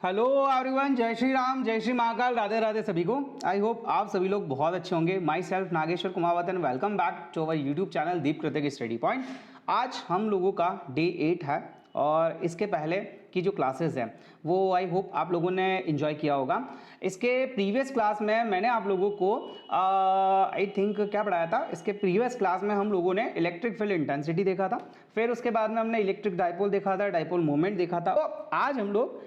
Hello everyone, जय श्री राम, जय श्री महाकाल, राधे राधे सभी को। आई होप आप सभी लोग बहुत अच्छे होंगे। Myself Nageshwar Kumawat and welcome back to our YouTube channel Deep Kritik study point. आज हम लोगों का डे 8 है और इसके पहले की जो क्लासेस हैं वो आई होप आप लोगों ने एंजॉय किया होगा। इसके प्रीवियस क्लास में मैंने आप लोगों को आई थिंक क्या पढ़ाया था। इसके प्रीवियस क्लास में हम लोगों ने इलेक्ट्रिक फील्ड इंटेंसिटी देखा था, फिर उसके बाद में हमने इलेक्ट्रिक डाइपोल देखा था, डाइपोल मोमेंट देखा था। तो आज हम लोग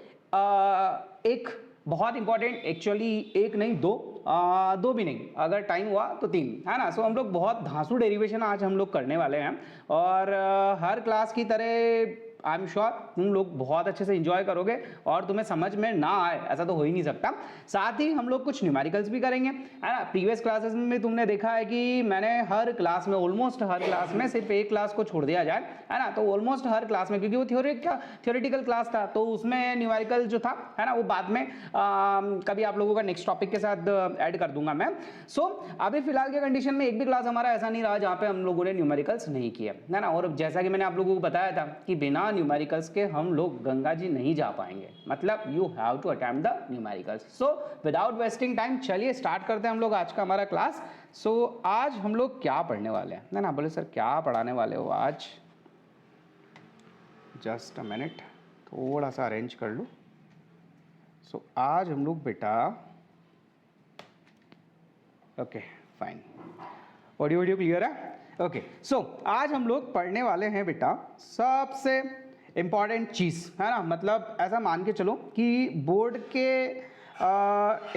एक बहुत इंपॉर्टेंट, एक्चुअली एक नहीं दो भी नहीं, अगर टाइम हुआ तो 3 है ना। सो हम लोग बहुत धांसू डेरिवेशन आज हम लोग करने वाले हैं और हर क्लास की तरह आई एम श्योर तुम लोग बहुत अच्छे से एंजॉय करोगे और तुम्हें समझ में ना आए ऐसा तो हो ही नहीं सकता। साथ ही हम लोग कुछ न्यूमेरिकल्स भी करेंगे, है ना। प्रीवियस क्लासेस में तुमने देखा है कि मैंने हर क्लास में, ऑलमोस्ट हर क्लास में सिर्फ एक क्लास को छोड़ दिया जाए, है ना। तो ऑलमोस्ट हर क्लास में, क्योंकि वो थ्योरेटिकल क्लास था तो उसमें न्यूमेरिकल जो था, है ना, वो बाद में कभी आप लोगों का नेक्स्ट टॉपिक के साथ ऐड कर दूंगा मैं। सो अभी फिलहाल के कंडीशन में एक भी क्लास हमारा ऐसा नहीं रहा जहाँ पे हम लोगों ने न्यूमेरिकल्स नहीं किया, है ना। और जैसा कि मैंने आप लोगों को बताया था कि बिना न्यूमेरिकल्स के हम लोग गंगा जी नहीं जा पाएंगे, मतलब you have to attempt the numericals. So without wasting time चलिए स्टार्ट करते हैं हम लोग आज का हमारा क्लास। सो आज हम लोग क्या पढ़ने वाले हैं, ना बोले सर क्या पढ़ाने वाले हो आज। जस्ट अ मिनट, थोड़ा सा अरेंज कर लो। सो आज हम लोग बेटा, ओके फाइन, ऑडियो क्लियर है, ओके। सो आज हम लोग पढ़ने वाले हैं बेटा सबसे इंपॉर्टेंट चीज़, है ना। मतलब ऐसा मान के चलो कि बोर्ड के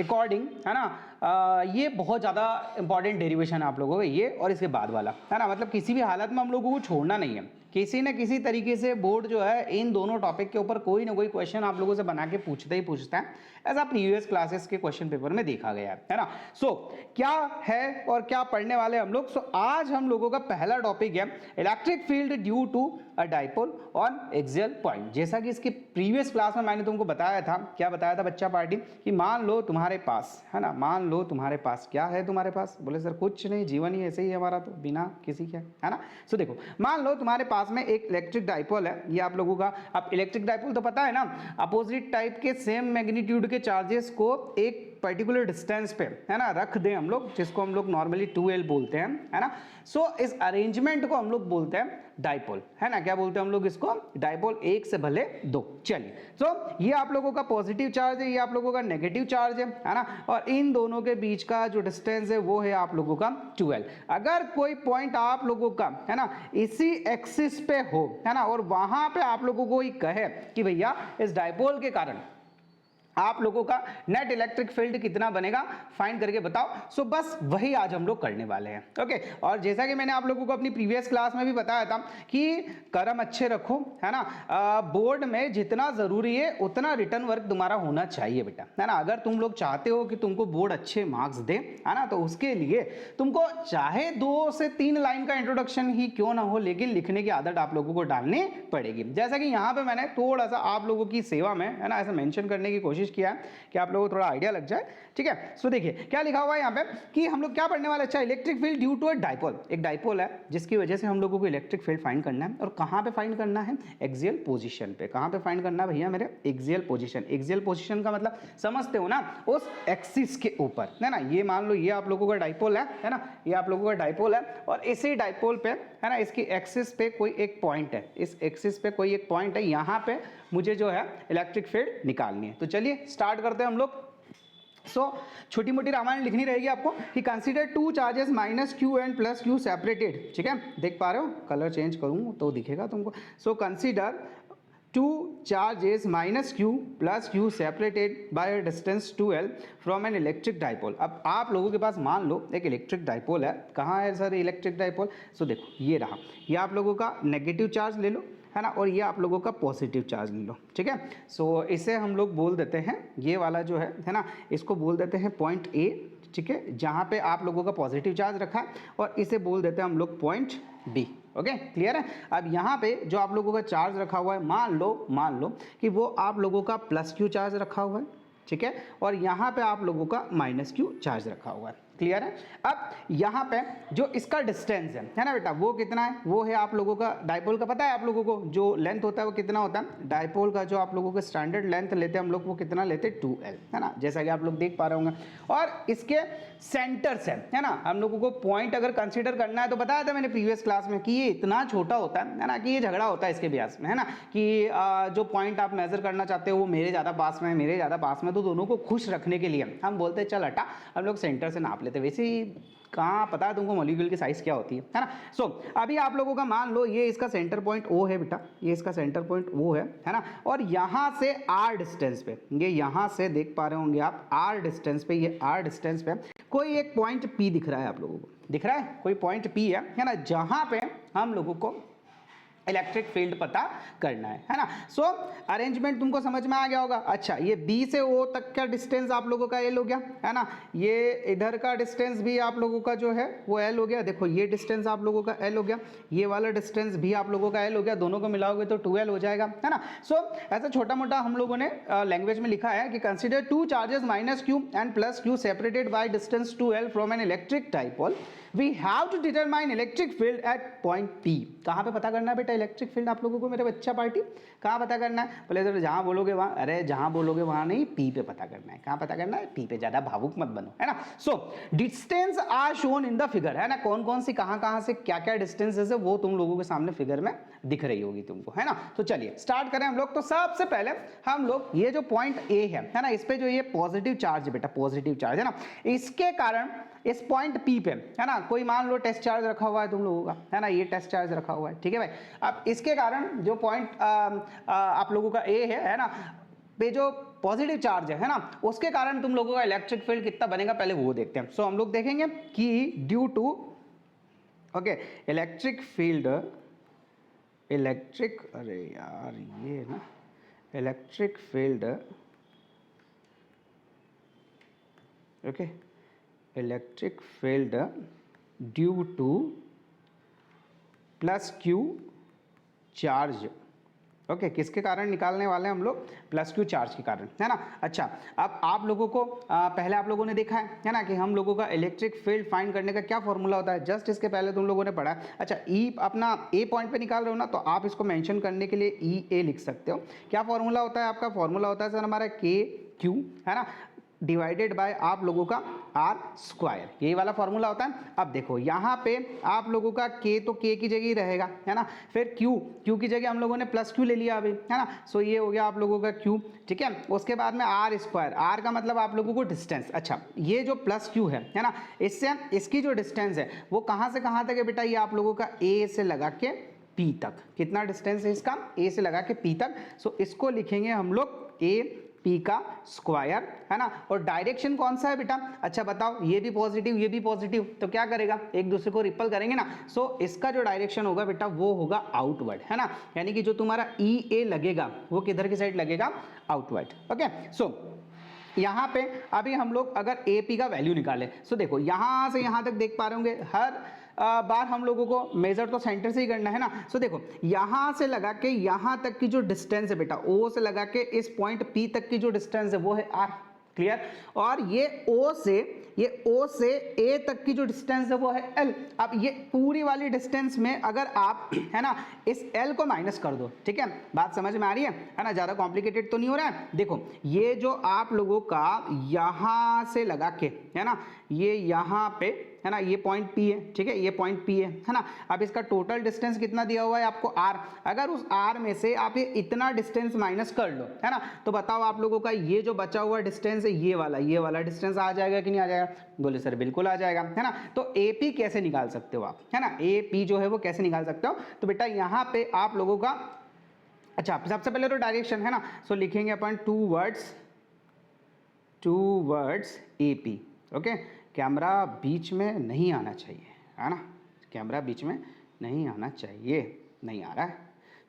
अकॉर्डिंग, है ना, ये बहुत ज़्यादा इंपॉर्टेंट डेरिवेशन है आप लोगों को, ये और इसके बाद वाला, है ना। मतलब किसी भी हालत में हम लोगों को छोड़ना नहीं है। किसी न किसी तरीके से बोर्ड जो है इन दोनों टॉपिक के ऊपर कोई ना कोई क्वेश्चन आप लोगों से बना के पूछता ही पूछता है, ऐसा प्रीवियस क्लासेस के क्वेश्चन पेपर में देखा गया है ना। सो क्या है और क्या पढ़ने वाले हम लोग। सो आज हम लोगों का पहला टॉपिक है electric field due to a dipole on axial point. जैसा कि इसके प्रीवियस क्लास में मैंने तुमको बताया था, क्या बताया था बच्चा पार्टी, कि मान लो तुम्हारे पास, है ना, मान लो तुम्हारे पास क्या है, तुम्हारे पास बोले सर कुछ नहीं, जीवन ही ऐसे ही है हमारा तो बिना किसी के, है ना। सो देखो, मान लो तुम्हारे पास में एक इलेक्ट्रिक डाइपोल है, ये आप लोगों का। अब इलेक्ट्रिक डाइपोल तो पता है ना, अपोजिट टाइप के सेम मैग्नीट्यूड के चार्जेस को एक पर्टिकुलर डिस्टेंस पे, है ना, रख दें हम लोग, जिसको हम लोग नॉर्मली 2L बोलते हैं, है ना। सो इस अरेंजमेंट को हम लोग बोलते हैं डाइपोल, है ना। क्या बोलते हैं हम लोग इसको, डाइपोल, एक से भले दो। चलिए, सो ये आप लोगों का पॉजिटिव चार्ज है, ये आप लोगों का नेगेटिव चार्ज है ना। और इन दोनों के बीच का जो डिस्टेंस है वो है आप लोगों का 2L। अगर कोई पॉइंट आप लोगों का, है ना, इसी एक्सिस पे हो, है ना, और वहां पे आप लोगों को ये कहे कि भैया इस डाइपोल के कारण आप लोगों का नेट इलेक्ट्रिक फील्ड कितना बनेगा, फाइंड करके बताओ। सो बस वही आज हम लोग करने वाले हैं, ओके। और जैसा कि मैंने आप लोगों को अपनी प्रीवियस क्लास में भी बताया था कि कर्म अच्छे रखो, है ना। बोर्ड में जितना जरूरी है उतना रिटर्न वर्क तुम्हारा होना चाहिए बेटा, है ना। अगर तुम लोग चाहते हो कि तुमको बोर्ड अच्छे मार्क्स दे, है ना, तो उसके लिए तुमको चाहे 2 से 3 लाइन का इंट्रोडक्शन ही क्यों ना हो, लेकिन लिखने की आदत आप लोगों को डालनी पड़ेगी। जैसा कि यहाँ पे मैंने थोड़ा सा आप लोगों की सेवा में, है ना, ऐसा मेंशन करने की कोशिश किया है कि आप लोगों को थोड़ा आइडिया लग जाए, ठीक है। सो देखिए क्या लिखा हुआ है यहाँ पे कि हम लोग क्या पढ़ने वाले। अच्छा, electric field due to a dipole, एक डाइपोल है जिसकी वजह से हम लोगों को इलेक्ट्रिक फील्ड फाइंड करना है। और कहाँ पे फाइंड करना है, एक्सियल पोजीशन पे। कहाँ पे फाइंड करना है भैया मेरे, एक्सियल पोजीशन। एक्सियल पोजीशन का मतलब समझते हो ना, उस एक्सिस के ऊपर, है ना। ये मान लो ये आप लोगों का डाइपोल है ना, ये आप लोगों का डाइपोल है और इसी डाइपोल पे, है ना, इसकी एक्सिस पे कोई एक पॉइंट है, इस एक्सिस पे कोई एक पॉइंट है, यहाँ पे मुझे जो है इलेक्ट्रिक फील्ड निकालनी है। तो चलिए स्टार्ट करते हैं हम लोग। सो छोटी मोटी रामायण लिखनी रहेगी आपको कि consider 2 charges -q and +q separated, ठीक है। देख पा रहे हो, कलर चेंज करूँ तो दिखेगा तुमको। So consider 2 charges -q + q separated by a distance 2L from an electric dipole। अब आप लोगों के पास मान लो एक इलेक्ट्रिक डाइपोल है। कहाँ है सर इलेक्ट्रिक डाइपोल। सो देखो ये रहा, ये आप लोगों का नेगेटिव चार्ज ले लो, है ना, और ये आप लोगों का पॉजिटिव चार्ज ले लो, ठीक है। सो इसे हम लोग बोल देते हैं, ये वाला जो है ना, इसको बोल देते हैं पॉइंट A, ठीक है, जहाँ पे आप लोगों का पॉजिटिव चार्ज रखा है, और इसे बोल देते हैं हम लोग पॉइंट B, ओके, क्लियर है। अब यहाँ पे जो आप लोगों का चार्ज रखा हुआ है, मान लो कि वो आप लोगों का +q चार्ज रखा हुआ है, ठीक है, और यहाँ पे आप लोगों का -q चार्ज रखा हुआ है। क्लियर है। अब यहाँ पे जो इसका डिस्टेंस है ना बेटा, वो कितना है, वो है आप लोगों का डाइपोल का, पता है आप लोगों को जो लेंथ होता है वो कितना होता है, डाइपोल का जो आप लोगों का स्टैंडर्ड लेंथ लेते हैं हम लोग वो कितना लेते हैं 2L, है ना, जैसा कि आप लोग देख पा रहे होंगे। और इसके सेंटर से है ना हम लोगों को पॉइंट अगर कंसीडर करना है तो बताया था मैंने प्रीवियस क्लास में कि ये इतना छोटा होता है ना, कि ये झगड़ा होता है इसके ब्यास में, है ना, कि जो पॉइंट आप मेजर करना चाहते हो वो मेरे ज़्यादा पास में है, मेरे ज़्यादा पास में, तो दोनों को खुश रखने के लिए हम बोलते हैं चल हटा हम लोग सेंटर से नाप लेते। वैसे ही कहाँ पता है तुमको मॉलिक्यूल की साइज क्या होती है ना। सो अभी आप लोगों का मान लो ये इसका सेंटर पॉइंट O है बेटा, ये इसका सेंटर पॉइंट O है ना, और यहाँ से R डिस्टेंस पे, ये यहाँ से देख पा रहे होंगे आप R डिस्टेंस पे, ये R डिस्टेंस पे कोई एक पॉइंट P दिख रहा है आप लोगों को, दिख रहा है कोई पॉइंट P है ना, जहाँ पे हम लोगों को इलेक्ट्रिक फील्ड पता करना है ना। सो अरेंजमेंट तुमको समझ में आ गया होगा। अच्छा ये B से O तक का डिस्टेंस आप लोगों का L हो गया, है ना, ये इधर का डिस्टेंस भी आप लोगों का जो है वो L हो गया, देखो ये डिस्टेंस आप लोगों का L हो गया, ये वाला डिस्टेंस भी आप लोगों का L हो गया, दोनों को मिलाओगे तो 2L हो जाएगा, है ना। सो ऐसा छोटा मोटा हम लोगों ने लैंग्वेज में लिखा है कि consider two charges -q and +q separated by distance 2L from an electric dipole, we have to determine electric field at point P। कहाँ पे पता करना है बेटा इलेक्ट्रिक फील्ड आप लोगों को, मेरे बच्चा पार्टी, कहाँ पता करना है, बोले तो जहाँ बोलोगे वहाँ, अरे जहाँ बोलोगे वहाँ नहीं, P पे पता करना है। कहाँ पता करना है, P पे, ज़्यादा भावुक मत बनो, है ना। So distance R shown in the figure, है ना, कौन कौन सी कहाँ से क्या क्या डिस्टेंसेस है वो तुम लोगों के सामने फिगर में दिख रही होगी तुमको, है ना। तो चलिए स्टार्ट करें हम लोग। तो सबसे पहले हम लोग ये जो पॉइंट A है ना, इस पे जो ये पॉजिटिव चार्ज है बेटा, पॉजिटिव चार्ज है ना, इसके कारण इस पॉइंट P पे, है ना, कोई मान लो टेस्ट चार्ज रखा हुआ है तुम लोगों का, है ना, ये टेस्ट चार्ज रखा हुआ है, ठीक है भाई। अब इसके कारण जो पॉइंट आप लोगों का A है ना, पे जो पॉजिटिव चार्ज है ना, उसके कारण तुम लोगों का इलेक्ट्रिक फील्ड कितना बनेगा पहले वो देखते हैं। सो हम लोग देखेंगे कि due to okay electric field, electric, अरे यार ये ना electric field, okay electric field due to +q charge, okay किसके कारण निकालने वाले हैं हम लोग, +q चार्ज के कारण, है ना। अच्छा अब आप लोगों को पहले आप लोगों ने देखा है ना कि हम लोगों का इलेक्ट्रिक फील्ड फाइंड करने का क्या फॉर्मूला होता है, जस्ट इसके पहले तुम लोगों ने पढ़ा है। अच्छा E अपना A पॉइंट पे निकाल रहे हो ना, तो आप इसको मेंशन करने के लिए EA लिख सकते हो। क्या फॉर्मूला होता है आपका, फॉर्मूला होता है सर हमारा KQ, है ना, डिवाइडेड बाय आप लोगों का R², यही वाला फॉर्मूला होता है। अब देखो यहाँ पे आप लोगों का K तो K की जगह ही रहेगा, है ना, फिर Q की जगह हम लोगों ने +q ले लिया अभी, है ना। सो ये हो गया आप लोगों का Q, ठीक है। उसके बाद में R², R का मतलब आप लोगों को डिस्टेंस। अच्छा ये जो +q है ना, इससे इसकी जो डिस्टेंस है वो कहाँ से कहाँ तक है बेटा, ये आप लोगों का A से लगा के P तक, कितना डिस्टेंस है इसका, A से लगा के P तक। सो इसको लिखेंगे हम लोग AP का स्क्वायर, है ना। और डायरेक्शन कौन सा है बेटा, अच्छा बताओ, ये भी पॉजिटिव ये भी पॉजिटिव, तो क्या करेगा एक दूसरे को रिपल करेंगे ना। सो इसका जो डायरेक्शन होगा बेटा वो होगा आउटवर्ड, है ना, यानी कि जो तुम्हारा EA लगेगा वो किधर की साइड लगेगा, आउटवर्ड। ओके सो यहाँ पे अभी हम लोग अगर AP का वैल्यू निकालें, सो देखो यहाँ से यहाँ तक देख पा रहे होंगे, हर बार हम लोगों को मेजर तो सेंटर से ही करना है ना। सो देखो यहाँ से लगा के यहाँ तक की जो डिस्टेंस है बेटा, O से लगा के इस पॉइंट P तक की जो डिस्टेंस है वो है R, क्लियर। और ये O से A तक की जो डिस्टेंस है वो है L। अब ये पूरी वाली डिस्टेंस में अगर आप, है ना, इस L को माइनस कर दो, ठीक है, बात समझ में आ रही है ना, ज़्यादा कॉम्प्लिकेटेड तो नहीं हो रहा है। देखो ये जो आप लोगों का यहाँ से लगा के, है ना, ये यहाँ पे, है ना, ये पॉइंट P है, ठीक है, ये पॉइंट P है ना। अब इसका टोटल डिस्टेंस कितना दिया हुआ है आपको R, अगर उस R में से आप ये इतना डिस्टेंस माइनस कर लो, है ना, तो बताओ आप लोगों का ये जो बचा हुआ डिस्टेंस है ये वाला डिस्टेंस आ जाएगा कि नहीं आ जाएगा, बोले सर बिल्कुल आ जाएगा, है ना। तो AP कैसे निकाल सकते हो आप, है ना, AP जो है वो कैसे निकाल सकते हो, तो बेटा यहाँ पे आप लोगों का, अच्छा सबसे पहले तो डायरेक्शन, है ना, सो लिखेंगे अपन two words AP, okay. Camera बीच में नहीं आना चाहिए, है ना, कैमरा बीच में नहीं आना चाहिए, नहीं आ रहा है,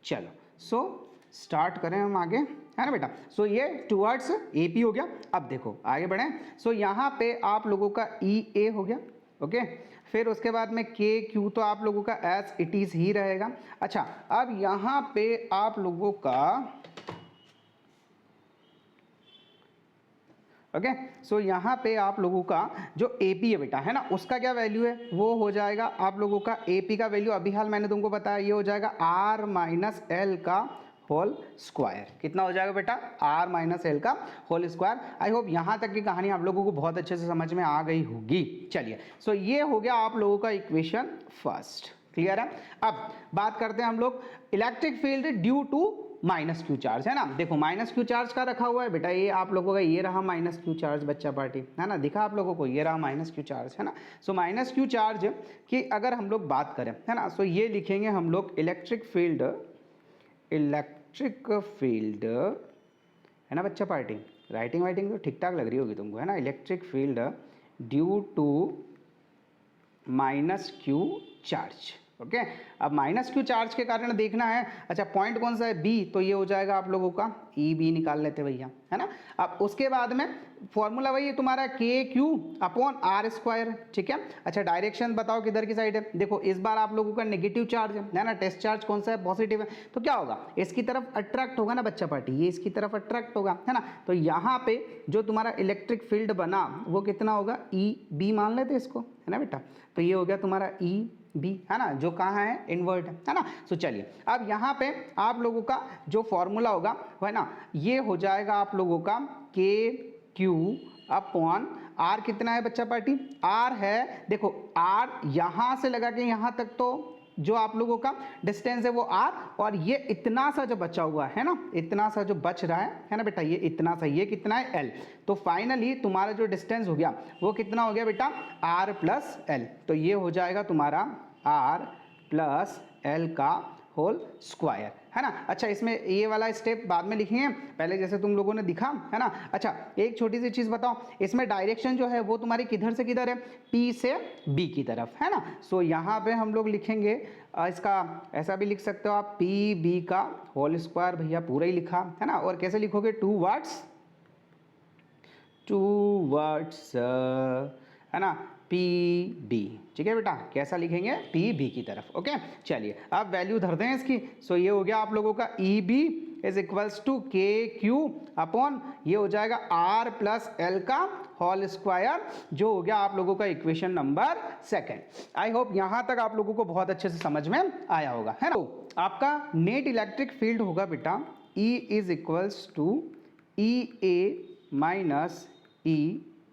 चलो। सो स्टार्ट करें हम आगे, है ना बेटा। सो ये टूवर्ड्स AP हो गया। अब देखो आगे बढ़ें, सो यहाँ पे आप लोगों का EA हो गया, ओके। फिर उसके बाद में KQ तो आप लोगों का एज इट इज़ ही रहेगा। अच्छा अब यहाँ पे आप लोगों का ओके। सो यहाँ पे आप लोगों का जो ए पी है बेटा, है ना, उसका क्या वैल्यू है, वो हो जाएगा आप लोगों का ए पी का वैल्यू अभी हाल मैंने तुमको बताया, ये हो जाएगा आर माइनस एल का होल स्क्वायर। कितना हो जाएगा बेटा, आर माइनस एल का होल स्क्वायर। आई होप यहाँ तक की कहानी आप लोगों को बहुत अच्छे से समझ में आ गई होगी। चलिए, सो ये हो गया आप लोगों का इक्वेशन फर्स्ट। क्लियर है। अब बात करते हैं हम लोग electric field due to minus Q charge, है ना। देखो माइनस क्यू चार्ज का रखा हुआ है बेटा, ये आप लोगों का ये रहा माइनस क्यू चार्ज बच्चा पार्टी, है ना, दिखा आप लोगों को, ये रहा माइनस क्यू चार्ज, है ना। सो माइनस क्यू चार्ज की अगर हम लोग बात करें, है ना, सो ये लिखेंगे हम लोग इलेक्ट्रिक फील्ड है ना बच्चा पार्टी, राइटिंग वाइटिंग तो ठीक ठाक लग रही होगी तुमको, है ना। Electric field due to minus Q charge. Okay. अब माइनस क्यू चार्ज के कारण देखना है, अच्छा पॉइंट कौन सा है, बी, तो ये हो जाएगा आप लोगों का ई बी निकाल लेते भैया, है ना। अब उसके बाद में फॉर्मूला वही है तुम्हारा के क्यू अपॉन आर स्क्वायर, ठीक है। अच्छा डायरेक्शन बताओ किधर की साइड है, देखो इस बार आप लोगों का नेगेटिव चार्ज है ना, टेस्ट चार्ज कौन सा है, पॉजिटिव है, तो क्या होगा, इसकी तरफ अट्रैक्ट होगा ना बच्चा पार्टी, ये इसकी तरफ अट्रैक्ट होगा, है ना। तो यहाँ पे जो तुम्हारा इलेक्ट्रिक फील्ड बना वो कितना होगा, ई बी मान लेते इसको, है ना बेटा। तो ये हो गया तुम्हारा ई बी, है ना, जो कहाँ है, इन्वर्ट है ना। सो चलिए अब यहाँ पे आप लोगों का जो फॉर्मूला होगा वो है ना, ये हो जाएगा आप लोगों का के क्यू अपॉन आर, कितना है बच्चा पार्टी, आर है, देखो आर यहाँ से लगा के यहाँ तक तो जो आप लोगों का डिस्टेंस है वो आर, और ये इतना सा जो बचा हुआ है ना, इतना सा जो बच रहा है ना बेटा, ये इतना सा, ये कितना है एल। तो फाइनली तुम्हारा जो डिस्टेंस हो गया वो कितना हो गया बेटा, आर प्लस एल। तो ये हो जाएगा तुम्हारा आर प्लस एल का होल स्क्वायर, है ना। अच्छा इसमें ये वाला स्टेप बाद में लिखेंगे, पहले जैसे तुम लोगों ने दिखा, है ना। अच्छा एक छोटी सी चीज़ बताओ, इसमें डायरेक्शन जो है वो तुम्हारी किधर से किधर है, पी से बी की तरफ, है ना। सो यहाँ पे हम लोग लिखेंगे इसका ऐसा भी लिख सकते हो आप, पी बी का होल स्क्वायर, भैया पूरा ही लिखा, है ना। और कैसे लिखोगे, टू वर्ड्स है ना, पी बी, ठीक है बेटा, कैसा लिखेंगे, पी बी की तरफ। ओके चलिए अब वैल्यू धरते हैं इसकी। सो ये हो गया आप लोगों का E B is equals to K Q upon, ये हो जाएगा आर प्लस एल का होल स्क्वायर, जो हो गया आप लोगों का equation number second. I hope यहां तक आप लोगों को बहुत अच्छे से समझ में आया होगा, है ना। तो आपका नेट इलेक्ट्रिक फील्ड होगा बेटा E is equals to E A minus E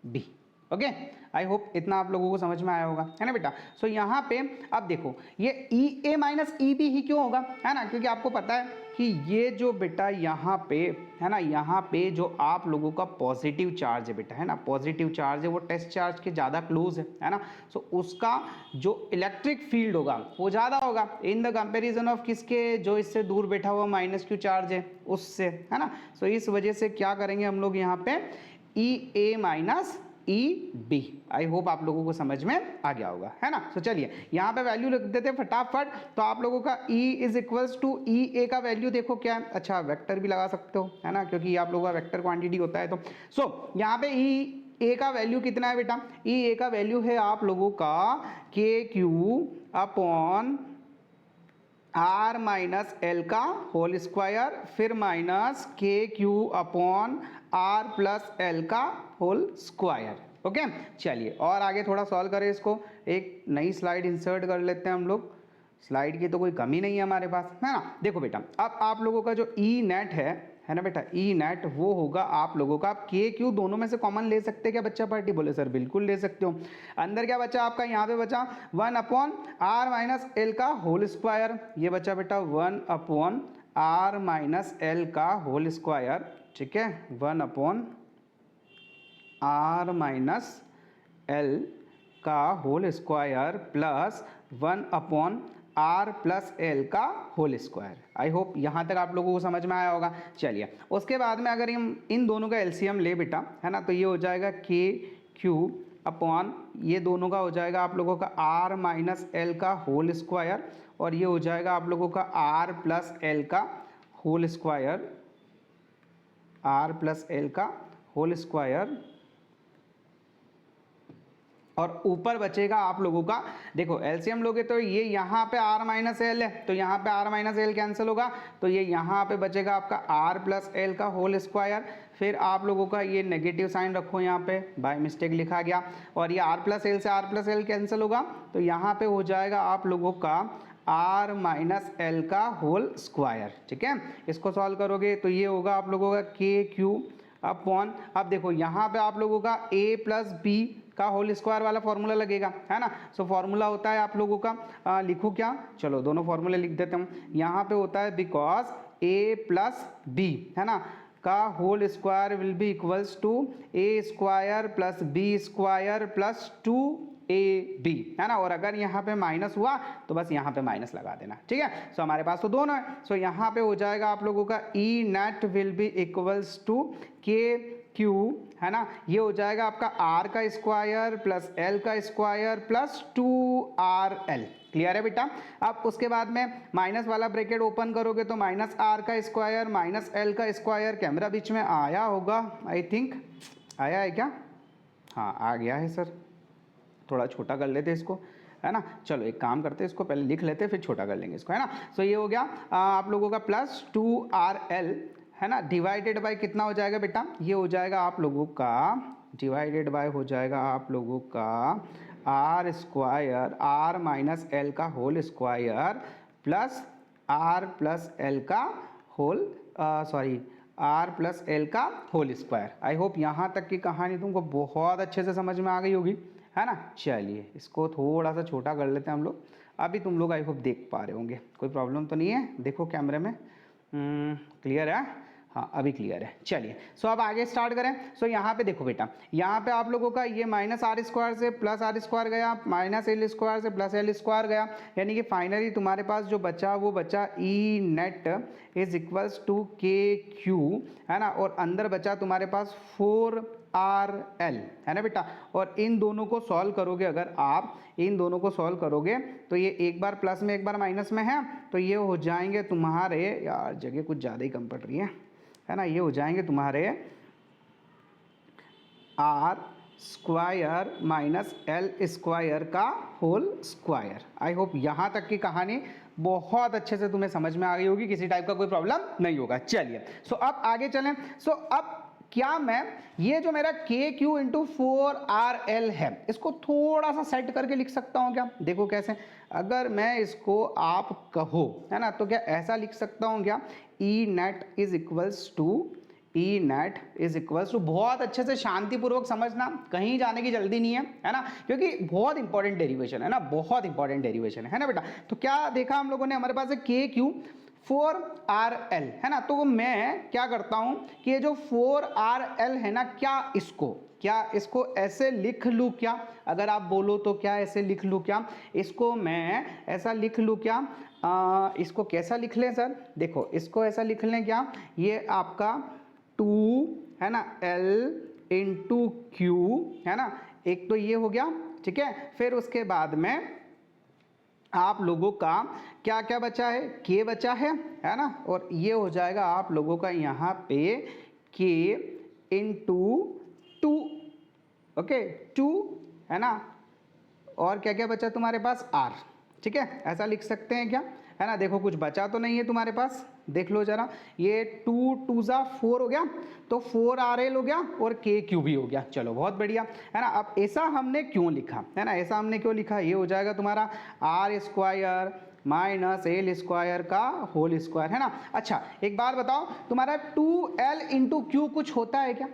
B. Okay I hope इतना आप लोगों को समझ में आया होगा, है ना बेटा। सो यहाँ पे अब देखो ये ई ए माइनस ई बी ही क्यों होगा, है ना, क्योंकि आपको पता है कि ये जो बेटा यहाँ पे है ना, यहाँ पे जो आप लोगों का पॉजिटिव चार्ज है बेटा, है ना, पॉजिटिव चार्ज है वो टेस्ट चार्ज के ज़्यादा क्लोज है ना। सो उसका जो इलेक्ट्रिक फील्ड होगा वो ज़्यादा होगा इन द कंपेरिजन ऑफ किसके, जो इससे दूर बैठा हुआ माइनस क्यू चार्ज है उससे, है ना। सो इस वजह से क्या करेंगे हम लोग यहाँ पे E A minus E B. I hope आप लोगों को समझ में आ गया होगा, है ना। तो चलिए यहाँ पे वैल्यू लिख देते हैं फटाफट। तो आप लोगों का E is equals to E ए का वैल्यू देखो क्या है, अच्छा वेक्टर भी लगा सकते हो, है ना, क्योंकि आप लोगों का वेक्टर क्वांटिटी होता है। तो सो यहाँ पे ई ए का वैल्यू कितना है बेटा, ई ए का वैल्यू है आप लोगों का K Q upon R minus L का होल स्क्वायर, फिर minus K Q upon R plus L का होल स्क्वायर। ओके चलिए और आगे थोड़ा सॉल्व करें इसको, एक नई स्लाइड इंसर्ट कर लेते हैं हम लोग। स्लाइड की तो कोई कमी नहीं है हमारे पास, है ना। देखो बेटा अब आप लोगों का जो ई नेट है ना बेटा, ई नेट वो होगा आप लोगों का, आप के क्यू दोनों में से कॉमन ले सकते हैं क्या बच्चा पार्टी, बोले सर बिल्कुल ले सकते हो। अंदर क्या बचा आपका, यहाँ पे बचा 1 अपॉन आर माइनस एल का होल स्क्वायर, ये बचा बेटा 1 अपॉन आर माइनस एल का होल स्क्वायर, ठीक है, 1 अपॉन आर माइनस एल का whole square plus 1 upon R plus L का होल स्क्वायर। आई होप यहाँ तक आप लोगों को समझ में आया होगा। चलिए उसके बाद में अगर हम इन दोनों का एलसीएम ले बेटा, है ना, तो ये हो जाएगा के क्यू अपॉन, ये दोनों का हो जाएगा आप लोगों का आर माइनस एल का होल स्क्वायर, और ये हो जाएगा आप लोगों का आर प्लस एल का whole square, R plus L का होल स्क्वायर और ऊपर बचेगा आप लोगों का, देखो एलसीएम लोगे तो ये यहाँ पे r माइनस एल है, तो यहाँ पे r माइनस एल कैंसिल होगा, तो ये यहाँ पे बचेगा आपका r प्लस एल का होल स्क्वायर। फिर आप लोगों का ये नेगेटिव साइन रखो यहाँ पे, बाय मिस्टेक लिखा गया, और ये r प्लस एल से r प्लस एल कैंसिल होगा, तो यहाँ पे हो जाएगा आप लोगों का r माइनस एल का होल स्क्वायर। ठीक है, इसको सॉल्व करोगे तो ये होगा आप लोगों का के क्यू अपॉन, अब देखो यहाँ पे आप लोगों का a प्लस बी का होल स्क्वायर वाला फॉर्मूला लगेगा, है ना। सो फॉर्मूला होता है आप लोगों का लिखो क्या, चलो दोनों फॉर्मूले लिख देते हूँ। यहाँ पे होता है बिकॉज a प्लस बी, है ना, का whole square will be equals to a square plus B square plus 2ab, है ना। और अगर यहाँ पे माइनस हुआ तो बस यहाँ पे माइनस लगा देना। ठीक है, सो हमारे पास तो दोनों है, सो यहाँ पे हो जाएगा आप लोगों का E net will be equals to K Q, है ना, ये हो जाएगा आपका r का स्क्वायर प्लस l का स्क्वायर प्लस 2rl। क्लियर है बेटा। अब उसके बाद में माइनस वाला ब्रैकेट ओपन करोगे तो माइनस r का स्क्वायर माइनस l का स्क्वायर, कैमरा बीच में आया होगा आई थिंक, आया है क्या, हाँ आ गया है सर, थोड़ा छोटा कर लेते इसको, है ना। चलो एक काम करते हैं, इसको पहले लिख लेते फिर छोटा कर लेंगे इसको, है ना। सो ये हो गया आप लोगों का प्लस 2rl, है ना, डिवाइडेड बाय कितना हो जाएगा बेटा, ये हो जाएगा आप लोगों का डिवाइडेड बाय हो जाएगा आप लोगों का R square R minus L का होल स्क्वायर प्लस एल का whole sorry R plus L का होल स्क्वायर। आई होप यहाँ तक की कहानी तुमको बहुत अच्छे से समझ में आ गई होगी, है ना। चलिए इसको थोड़ा सा छोटा कर लेते हैं हम लोग, अभी तुम लोग आई होप देख पा रहे होंगे, कोई प्रॉब्लम तो नहीं है, देखो कैमरे में क्लियर है, हाँ अभी क्लियर है। चलिए सो अब आगे स्टार्ट करें। सो यहाँ पे देखो बेटा, यहाँ पे आप लोगों का ये माइनस आर स्क्वायर से प्लस आर स्क्वायर गया, माइनस एल स्क्वायर से प्लस एल स्क्वायर गया, यानी कि फाइनली तुम्हारे पास जो बचा वो बचा E net is equals to K Q, है ना, और अंदर बचा तुम्हारे पास 4rl, है ना बेटा। और इन दोनों को सॉल्व करोगे, अगर आप इन दोनों को सॉल्व करोगे तो ये एक बार प्लस में एक बार माइनस में है, तो ये हो जाएंगे तुम्हारे, यार जगह कुछ ज़्यादा ही कम पड़ रही है ना, ये हो जाएंगे तुम्हारे R square minus L square का होल स्क्वायर। आई होप यहाँ तक की कहानी बहुत अच्छे से तुम्हें समझ में आ गई होगी, किसी टाइप का कोई प्रॉब्लम नहीं होगा। चलिए सो अब आगे चलें। सो अब क्या मैं ये जो मेरा के क्यू इंटू 4rl है इसको थोड़ा सा सेट करके लिख सकता हूँ क्या, देखो कैसे, अगर मैं इसको आप कहो, है ना, तो क्या ऐसा लिख सकता हूँ क्या, E net is equals to, बहुत अच्छे से शांतिपूर्वक समझना, कहीं जाने की जल्दी नहीं है ना, क्योंकि बहुत इंपॉर्टेंट डेरिवेशन है ना, बहुत इंपॉर्टेंट डेरिवेशन है ना बेटा। तो क्या देखा हम लोगों ने, हमारे पास है के क्यू 4rl, है ना, तो मैं क्या करता हूं कि ये जो 4rl है ना, क्या इसको ऐसे लिख लूँ क्या, अगर आप बोलो तो क्या ऐसे लिख लूँ क्या, इसको मैं ऐसा लिख लूँ क्या, इसको कैसा लिख लें सर, देखो इसको ऐसा लिख लें क्या, ये आपका 2 है ना l इंटू क्यू, है ना, एक तो ये हो गया, ठीक है। फिर उसके बाद में आप लोगों का क्या क्या बचा है, के बचा है ना, और ये हो जाएगा आप लोगों का यहाँ पे के इंटू 2, ओके 2, है ना, और क्या क्या बचा तुम्हारे पास r, ठीक है, ऐसा लिख सकते हैं क्या, है ना। देखो कुछ बचा तो नहीं है तुम्हारे पास, देख लो जरा, ये 2 2 जा 4 हो गया, तो 4rl हो गया और के क्यू भी हो गया, चलो बहुत बढ़िया, है ना। अब ऐसा हमने क्यों लिखा, है ना, ऐसा हमने क्यों लिखा, ये हो जाएगा तुम्हारा R square minus L square का होल स्क्वायर, है ना। अच्छा एक बात बताओ, तुम्हारा 2l इंटू क्यू कुछ होता है क्या,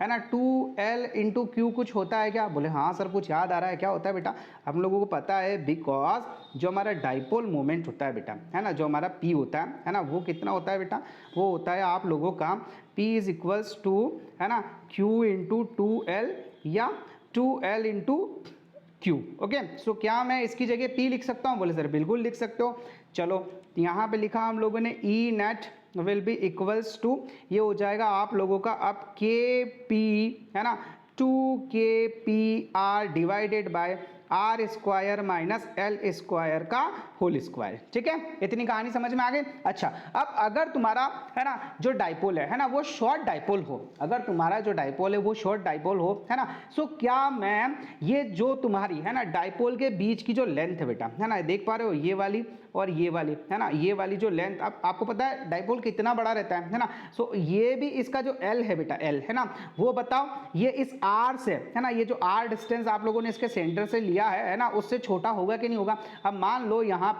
है ना, 2l इंटू क्यू कुछ होता है क्या, बोले हाँ सर कुछ याद आ रहा है, क्या होता है बेटा, हम लोगों को पता है, बिकॉज जो हमारा डाइपोल मोमेंट होता है बेटा, है ना, जो हमारा p होता है ना, वो कितना होता है बेटा, वो होता है आप लोगों का p इज इक्वल्स टू, है ना, q इंटू 2l या 2l इंटू क्यू, ओके। सो क्या मैं इसकी जगह p लिख सकता हूँ, बोले सर बिल्कुल लिख सकते हो, चलो यहाँ पे लिखा हम लोगों ने E net will be equals to, ये हो जाएगा आप लोगों का अब के पी, है ना, 2 K P R divided by R square minus L square का होल स्क्वायर। ठीक है, इतनी कहानी समझ में आ गई। अच्छा, अब अगर तुम्हारा है ना जो डाइपोल है ना वो शॉर्ट डाइपोल हो, अगर तुम्हारा जो डाइपोल है वो शॉर्ट डाइपोल हो, है ना, सो क्या मैं ये जो तुम्हारी है ना डाइपोल के बीच की जो लेंथ है बेटा, है ना, देख पा रहे हो ये वाली और ये वाली, है ना, ये वाली जो लेंथ, अब आपको पता है डाइपोल कितना बड़ा रहता है ना, सो ये भी इसका जो एल है बेटा, एल है ना, वो बताओ ये इस आर से, है ना, ये जो आर डिस्टेंस आप लोगों ने इसके सेंटर से लिया है ना, उससे छोटा होगा कि नहीं होगा। अब मान लो यहाँ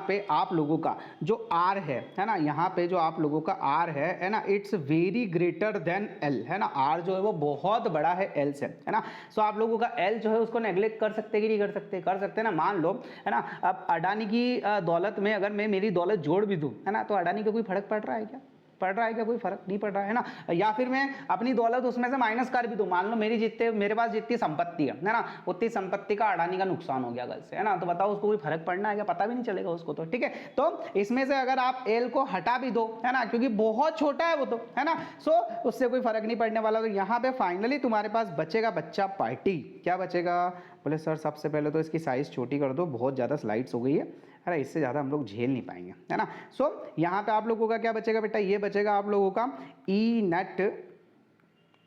पे आप लोगों का जो R है ना, यहाँ पे जो आप लोगों का R है ना, it's very greater than L, है ना, R जो है वो बहुत बड़ा है L से, है ना, सो आप लोगों का L जो है उसको नेग्लेक्ट कर सकते कि नहीं कर सकते, कर सकते ना। मान लो है ना, अब अडानी की दौलत में अगर मैं मेरी दौलत जोड़ भी दूँ, है ना, तो अडानी को कोई फर्क पड़ रहा है क्या, पड़ रहा है क्या, कोई फर्क नहीं पड़ रहा है ना। या फिर मैं अपनी दौलत उसमें से माइनस कर भी दूं, मान लो मेरे पास जितनी संपत्ति है ना, उतनी संपत्ति का अडानी का नुकसान हो गया कल से, है ना, तो बताओ उसको कोई फर्क पड़ना है क्या, पता भी नहीं चलेगा उसको तो। ठीक है, तो इसमें से अगर आप एल को हटा भी दो, है ना, क्योंकि बहुत छोटा है वो तो, है ना, सो उससे कोई फर्क नहीं पड़ने वाला। तो यहाँ पे फाइनली तुम्हारे पास बचेगा बच्चा पार्टी, क्या बचेगा, बोले सर सबसे पहले तो इसकी साइज छोटी कर दो, बहुत ज़्यादा स्लाइड्स हो गई है ना, इससे ज़्यादा हम लोग झेल नहीं पाएंगे, है ना। सो यहाँ पे आप लोगों का क्या बचेगा बेटा, ये बचेगा आप लोगों का E net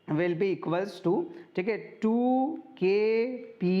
will be equals to, ठीक है, 2kp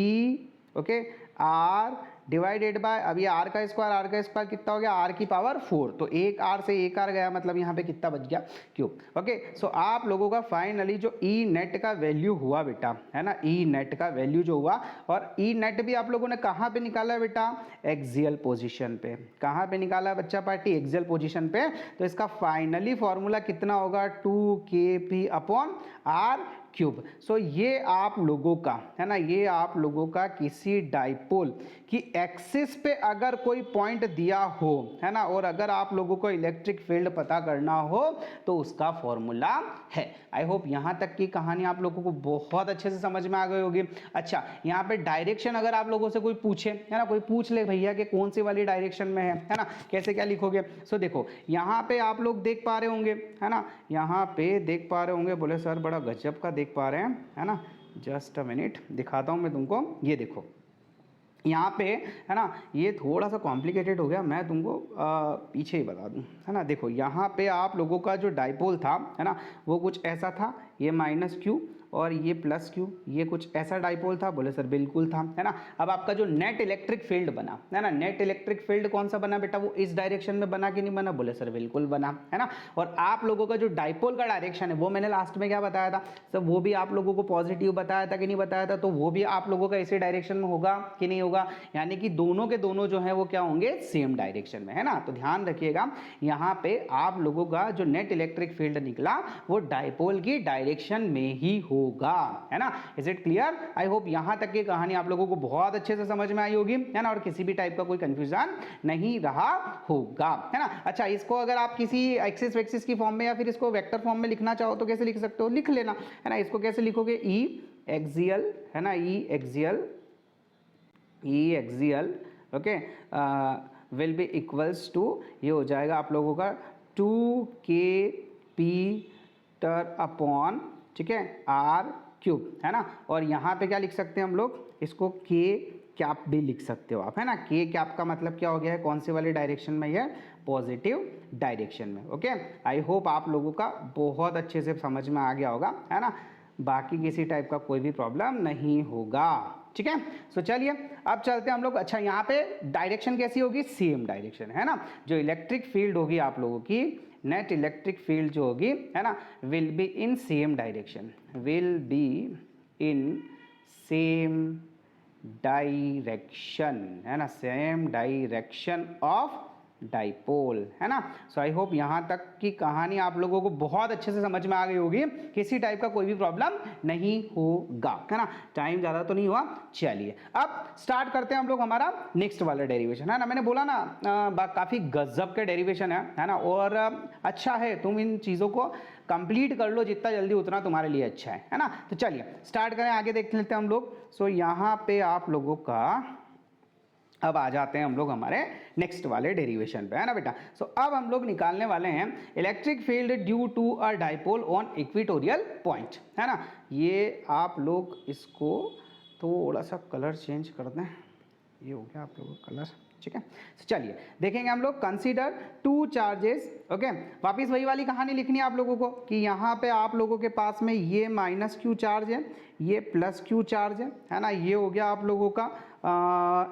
okay are divided bye, अब ये आर का स्क्वायर कितना हो गया, आर की पावर 4, तो एक आर से एक आर गया, मतलब यहाँ पे कितना बच गया, क्यूब। ओके, सो आप लोगों का फाइनली जो ई नेट का वैल्यू हुआ बेटा, है ना, ई नेट का वैल्यू जो हुआ, और ई नेट भी आप लोगों ने कहाँ पे निकाला बेटा, एक्सियल पोजीशन पे। कहाँ पे निकाला बच्चा पार्टी, एक्सियल पोजीशन पे। तो इसका फाइनली फॉर्मूला कितना होगा, 2kp अपॉन आर क्यूब। सो ये आप लोगों का है ना, ये आप लोगों का किसी डाइपोल की एक्सिस पे अगर कोई पॉइंट दिया हो, है ना, और अगर आप लोगों को इलेक्ट्रिक फील्ड पता करना हो तो उसका फॉर्मूला है। आई होप यहाँ तक की कहानी आप लोगों को बहुत अच्छे से समझ में आ गई होगी। अच्छा, यहाँ पे डायरेक्शन अगर आप लोगों से कोई पूछे, है ना, कोई पूछ ले भैया कि कौन सी वाली डायरेक्शन में है ना, कैसे क्या लिखोगे। सो देखो यहाँ पे आप लोग देख पा रहे होंगे, है ना, यहाँ पे देख पा रहे होंगे, बोले सर बड़ा गजब का देख पा रहे हैं, है ना, जस्ट अ मिनट दिखाता हूँ मैं तुमको। ये देखो यहाँ पे, है ना, ये थोड़ा सा कॉम्प्लिकेटेड हो गया, मैं तुमको पीछे ही बता दूँ, है ना। देखो यहाँ पे आप लोगों का जो डाइपोल था, है ना, वो कुछ ऐसा था, ये माइनस क्यू और ये प्लस क्यू, ये कुछ ऐसा डाइपोल था, बोले सर बिल्कुल था, है ना। अब आपका जो नेट इलेक्ट्रिक फील्ड बना, है ना, नेट इलेक्ट्रिक फील्ड कौन सा बना बेटा, वो इस डायरेक्शन में बना कि नहीं बना, बोले सर बिल्कुल बना, है ना। और आप लोगों का जो डाइपोल का डायरेक्शन है वो मैंने लास्ट में क्या बताया था सर, वो भी आप लोगों को पॉजिटिव बताया था कि नहीं बताया था, तो वो भी आप लोगों का इसी डायरेक्शन में होगा कि नहीं होगा, यानी कि दोनों के दोनों जो है वो क्या होंगे, सेम डायरेक्शन में, है ना। तो ध्यान रखिएगा यहाँ पे आप लोगों का जो नेट इलेक्ट्रिक फील्ड निकला वो डाइपोल की डायरेक्शन में ही होगा, है ना। Is it clear? I hope यहाँ तक की कहानी आप लोगों को बहुत अच्छे से समझ में आई होगी, है ना, और किसी भी टाइप का कोई कंफ्यूजन नहीं रहा होगा, है ना। अच्छा, इसको अगर आप किसी एक्सिस वेक्सिस की फॉर्म में या फिर इसको वेक्टर फॉर्म में लिखना चाहो तो कैसे लिख सकते हो, लिख लेना, है ना। इसको कैसे लिखोगे, ई एक्सियल, है ना, E axial okay will be equals to, ये हो जाएगा आप लोगों का 2kp अपॉन, ठीक है, आर क्यूब, है ना। और यहाँ पे क्या लिख सकते हैं हम लोग, इसको k कैप भी लिख सकते हो आप, है ना। k कैप का मतलब क्या हो गया है, कौन से वाले डायरेक्शन में है, पॉजिटिव डायरेक्शन में। ओके, आई होप आप लोगों का बहुत अच्छे से समझ में आ गया होगा, है ना, बाकी किसी टाइप का कोई भी प्रॉब्लम नहीं होगा, ठीक है। सो चलिए अब चलते हैं हम लोग। अच्छा, यहाँ पे डायरेक्शन कैसी होगी, सेम डायरेक्शन, है ना। जो इलेक्ट्रिक फील्ड होगी आप लोगों की, नेट इलेक्ट्रिक फील्ड जो होगी, है ना, will be in same direction, will be in same direction, है ना, सेम डायरेक्शन ऑफ डाइपोल, है ना। सो आई होप यहाँ तक की कहानी आप लोगों को बहुत अच्छे से समझ में आ गई होगी, किसी टाइप का कोई भी प्रॉब्लम नहीं होगा, है ना। टाइम ज़्यादा तो नहीं हुआ, चलिए अब स्टार्ट करते हैं हम लोग हमारा नेक्स्ट वाला डेरिवेशन, है ना। मैंने बोला ना काफ़ी गजब के डेरिवेशन है ना, और अच्छा है तुम इन चीज़ों को कंप्लीट कर लो जितना जल्दी उतना तुम्हारे लिए अच्छा है ना। तो चलिए स्टार्ट करें, आगे देख लेते हैं हम लोग। सो यहाँ पे आप लोगों का अब आ जाते हैं हम लोग हमारे नेक्स्ट वाले डेरिवेशन पे, है ना बेटा। सो अब हम लोग निकालने वाले हैं electric field due to a dipole on equatorial point, है ना। ये आप लोग इसको थोड़ा सा कलर चेंज कर दें, ये हो गया आप लोगों का कलर, ठीक है। तो चलिए देखेंगे हम लोग, कंसीडर टू चार्जेस, ओके। वापिस वही वाली कहानी लिखनी है आप लोगों को कि यहाँ पे आप लोगों के पास में ये माइनस क्यू चार्ज ये प्लस क्यू चार्ज है ना। ये हो गया आप लोगों का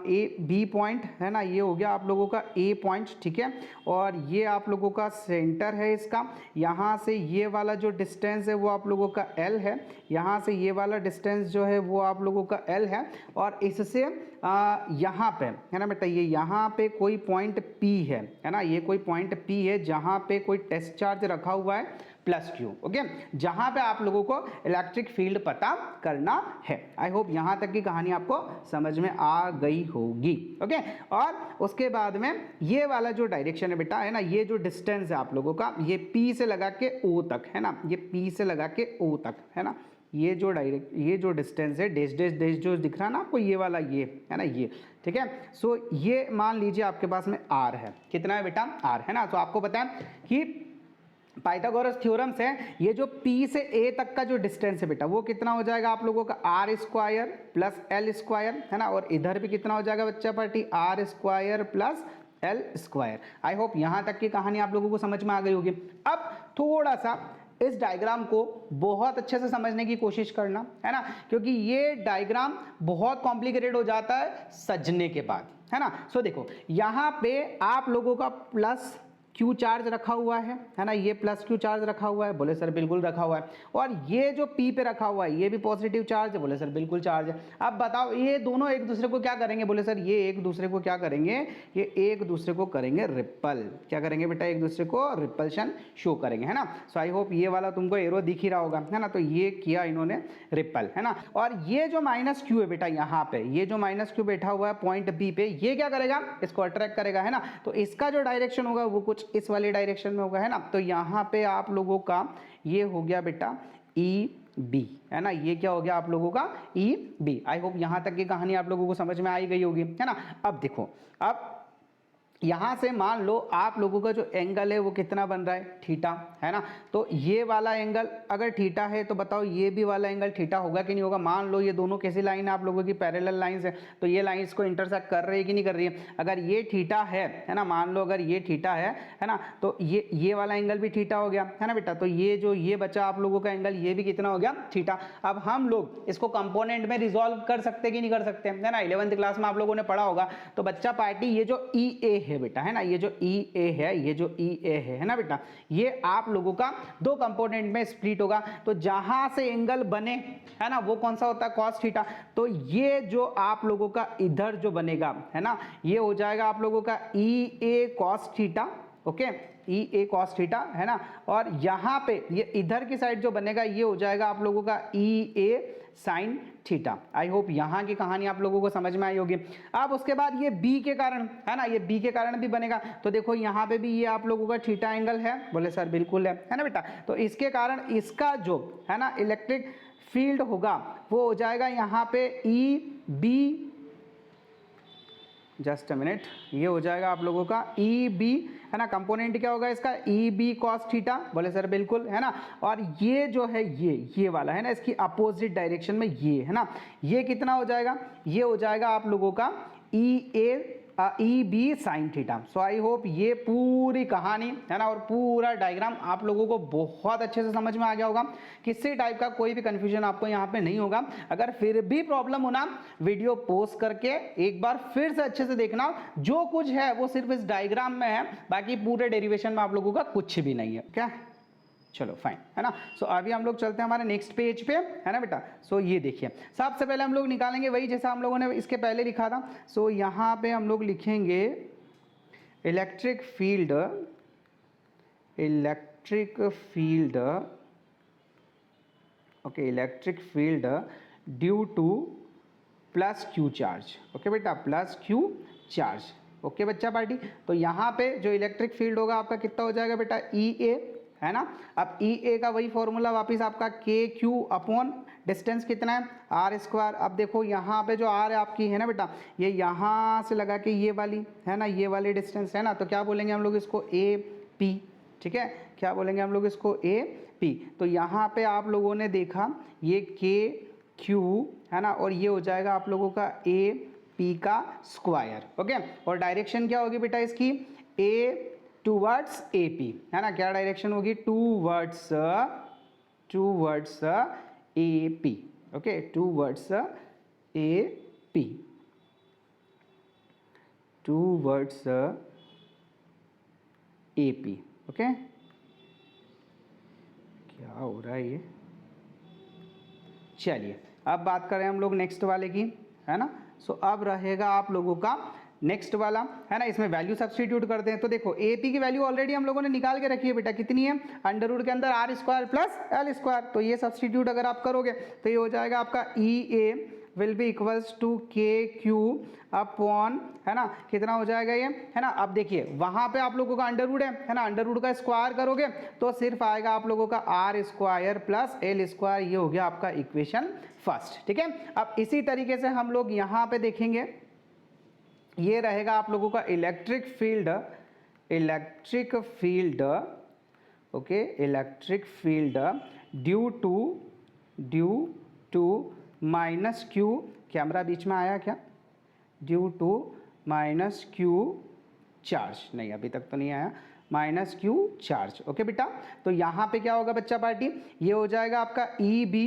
ए बी पॉइंट, है ना। ये हो गया आप लोगों का ए पॉइंट, ठीक है। और ये आप लोगों का सेंटर है इसका। यहाँ से ये वाला जो डिस्टेंस है वो आप लोगों का एल है, यहाँ से ये वाला डिस्टेंस जो है वो आप लोगों का एल है। और इससे यहाँ पे, है ना बेटा, ये यहाँ पे कोई पॉइंट पी है ना, ये कोई पॉइंट पी है जहाँ पे कोई टेस्ट चार्ज रखा हुआ है प्लस क्यू, ओके, जहाँ पे आप लोगों को इलेक्ट्रिक फील्ड पता करना है। आई होप यहाँ तक की कहानी आपको समझ में आ गई होगी, ओके। और उसके बाद में ये वाला जो डायरेक्शन है बेटा, है ना, ये जो डिस्टेंस है आप लोगों का, ये पी से लगा के ओ तक, है ना, ये पी से लगा के ओ तक, है ना। ये जो डिस्टेंस है, डैश डैश डैश जो दिख रहा है ना आपको, ये वाला, ये है ना, ये, ठीक है। सो ये मान लीजिए आपके पास में आर है, कितना है बेटा, आर, है ना। तो आपको पता है कि पाइथागोरस थ्योरम से ये जो P से A तक का जो डिस्टेंस है बेटा, वो कितना हो जाएगा आप लोगों का, R square plus L square, है ना। और इधर भी कितना हो जाएगा बच्चा party, R square plus L square. I hope यहाँ तक की कहानी आप लोगों को समझ में आ गई होगी। अब थोड़ा सा इस डायग्राम को बहुत अच्छे से समझने की कोशिश करना, है ना, क्योंकि ये डायग्राम बहुत कॉम्प्लिकेटेड हो जाता है सजने के बाद, है ना। सो देखो यहाँ पे आप लोगों का प्लस क्यू चार्ज रखा हुआ है ना, ये प्लस क्यू चार्ज रखा हुआ है, बोले सर बिल्कुल रखा हुआ है। और ये जो पी पे रखा हुआ है ये भी पॉजिटिव चार्ज है, बोले सर बिल्कुल चार्ज है। अब बताओ ये दोनों एक दूसरे को क्या करेंगे, बोले सर ये एक दूसरे को क्या करेंगे, ये एक दूसरे को करेंगे रिपल, क्या करेंगे बेटा, एक दूसरे को रिपल्शन शो करेंगे, है ना। सो आई होप ये वाला तुमको एरो दिख ही रहा होगा, है ना। तो ये किया इन्होंने रिपल, है ना। और ये जो माइनस क्यू है बेटा यहाँ पे, ये जो माइनस क्यू बैठा हुआ है पॉइंट बी पे, ये क्या करेगा, इसको अट्रैक्ट करेगा, है ना। तो इसका जो डायरेक्शन होगा वो कुछ इस वाले डायरेक्शन में होगा, है ना। तो यहाँ पे आप लोगों का ये हो गया बेटा ई बी, है ना, ये क्या हो गया आप लोगों का ई बी। आई होप यहाँ तक की कहानी आप लोगों को समझ में आई गई होगी, है ना। अब देखो, अब यहाँ से मान लो आप लोगों का जो एंगल है वो कितना बन रहा है, थीटा, है ना। तो ये वाला एंगल अगर थीटा है तो बताओ ये भी वाला एंगल थीटा होगा कि नहीं होगा। मान लो ये दोनों कैसी लाइन है आप लोगों की, पैरेलल लाइंस है, तो ये लाइंस को इंटरसेक्ट कर रही है कि नहीं कर रही है। अगर ये थीटा है ना, मान लो अगर ये थीटा है ना, तो ये वाला एंगल भी थीटा हो गया, है ना बेटा। तो ये जो ये बचा आप लोगों का एंगल, ये भी कितना हो गया, थीटा। अब हम लोग इसको कंपोनेंट में रिजॉल्व कर सकते कि नहीं कर सकते, है ना। 11th क्लास में आप लोगों ने पढ़ा होगा। तो बच्चा पार्टी ये जो ई ए है बेटा, है ना, ये जो ई ए है, ये जो ई ए है ना बेटा, ये आप लोगों का दो कंपोनेंट में स्प्लिट होगा। तो जहां से एंगल बने, है ना, वो कौन सा होता है, कॉस थीटा। तो ये जो आप लोगों का इधर जो बनेगा, है ना, ये हो जाएगा आप लोगों का ई ए कॉस थीटा, ओके, ई ए कॉस थीटा, है ना। और यहाँ पे ये इधर की साइड जो बनेगा ये हो जाएगा आप लोगों का ई ए साइन थीटा। आई होप यहाँ की कहानी आप लोगों को समझ में आई होगी। अब उसके बाद ये बी के कारण, है ना, ये बी के कारण भी बनेगा। तो देखो यहाँ पे भी ये आप लोगों का थीटा एंगल है, बोले सर बिल्कुल है ना बेटा। तो इसके कारण इसका जो है ना इलेक्ट्रिक फील्ड होगा वो हो जाएगा यहाँ पे E B, just a minute, ये हो जाएगा आप लोगों का ई बी, है ना। कंपोनेंट क्या होगा इसका, ई बी कॉस थीटा, बोले सर बिल्कुल, है ना। और ये जो है ये वाला है ना, इसकी अपोजिट डायरेक्शन में ये, है ना, ये कितना हो जाएगा, ये हो जाएगा आप लोगों का E B sine theta. So I hope ये पूरी कहानी, है ना, और पूरा डायग्राम आप लोगों को बहुत अच्छे से समझ में आ गया होगा। किसी टाइप का कोई भी कंफ्यूजन आपको यहाँ पे नहीं होगा। अगर फिर भी प्रॉब्लम होना, वीडियो पॉज करके एक बार फिर से अच्छे से देखना। जो कुछ है वो सिर्फ इस डायग्राम में है, बाकी पूरे डेरिवेशन में आप लोगों का कुछ भी नहीं है, क्या। चलो फाइन, है ना। सो अभी हम लोग चलते हैं हमारे नेक्स्ट पेज पे, है ना बेटा। सो ये देखिए, सबसे पहले हम लोग निकालेंगे वही जैसा हम लोगों ने इसके पहले लिखा था। सो यहाँ पे हम लोग लिखेंगे electric field, okay, electric field due two plus Q charge, okay बेटा, प्लस क्यू चार्ज, ओके बच्चा पार्टी। तो यहाँ पे जो इलेक्ट्रिक फील्ड होगा आपका कितना हो जाएगा बेटा, ई ए, है ना। अब ई ए का वही फॉर्मूला वापस आपका के क्यू अपॉन डिस्टेंस कितना है, आर स्क्वायर। अब देखो यहाँ पे जो आर है आपकी, है ना बेटा, ये यहाँ से लगा के ये वाली, है ना, ये वाली डिस्टेंस, है ना। तो क्या बोलेंगे हम लोग इसको, ए पी, ठीक है, क्या बोलेंगे हम लोग इसको, ए पी। तो यहाँ पे आप लोगों ने देखा ये के क्यू, है ना, और ये हो जाएगा आप लोगों का ए पी का स्क्वायर। ओके, और डायरेक्शन क्या होगी बेटा इसकी, ए टूवर्ड्स ए पी, है ना, क्या डायरेक्शन होगी, towards A P. Okay, towards A P, towards A P. Okay, क्या हो रहा है ये, चलिए अब बात करें हम लोग नेक्स्ट वाले की, है ना। सो अब रहेगा आप लोगों का नेक्स्ट वाला, है ना, इसमें वैल्यू सब्स्टिट्यूट करते हैं। तो देखो ए पी की वैल्यू ऑलरेडी हम लोगों ने निकाल के रखी है बेटा, कितनी है, अंडर रूट के अंदर R square plus L square. तो ये सब्स्टिट्यूट अगर आप करोगे तो ये हो जाएगा आपका ई ए will be equals to K Q upon, है ना, कितना हो जाएगा ये, है ना। अब देखिए वहां पे आप लोगों का अंडर रूट है ना, अंडर रूट का स्क्वायर करोगे तो सिर्फ आएगा आप लोगों का R square plus L square, ये हो गया आपका इक्वेशन फर्स्ट। ठीक है, अब इसी तरीके से हम लोग यहाँ पे देखेंगे, ये रहेगा आप लोगों का electric field, okay, electric field due to minus Q, camera बीच में आया क्या, due to minus Q charge, नहीं अभी तक तो नहीं आया, माइनस क्यू चार्ज। ओके बेटा, तो यहाँ पे क्या होगा बच्चा पार्टी, ये हो जाएगा आपका E B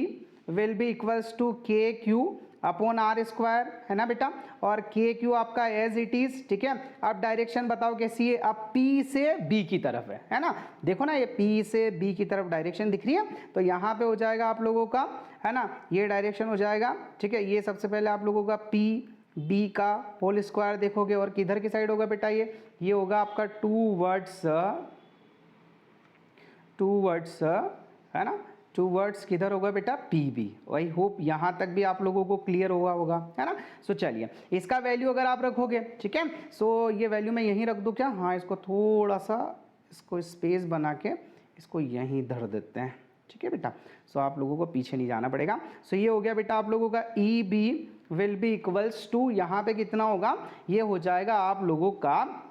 will be equals to K Q upon R square, है ना बेटा, और के क्यू आपका एज इट इज। ठीक है, अब डायरेक्शन बताओ कैसी है, अब पी से बी की तरफ है ना, देखो ना ये पी से बी की तरफ डायरेक्शन दिख रही है। तो यहाँ पे हो जाएगा आप लोगों का, है ना, ये डायरेक्शन हो जाएगा। ठीक है, ये सबसे पहले आप लोगों का पी बी का होल स्क्वायर देखोगे, और किधर की साइड होगा बेटा, ये होगा आपका टूवर्ड्स, है ना, टूवर्ड्स किधर होगा बेटा, पी बी। आई होप यहाँ तक भी आप लोगों को क्लियर हुआ होगा, है ना। सो चलिए इसका वैल्यू अगर आप रखोगे, ठीक है, सो ये वैल्यू मैं यहीं रख दूँ क्या, हाँ, इसको थोड़ा सा इसको स्पेस बना के इसको यहीं धर देते हैं। ठीक है बेटा, सो आप लोगों को पीछे नहीं जाना पड़ेगा। सो ये हो गया बेटा आप लोगों का E B will be equals to, यहाँ पे कितना होगा, ये हो जाएगा आप लोगों का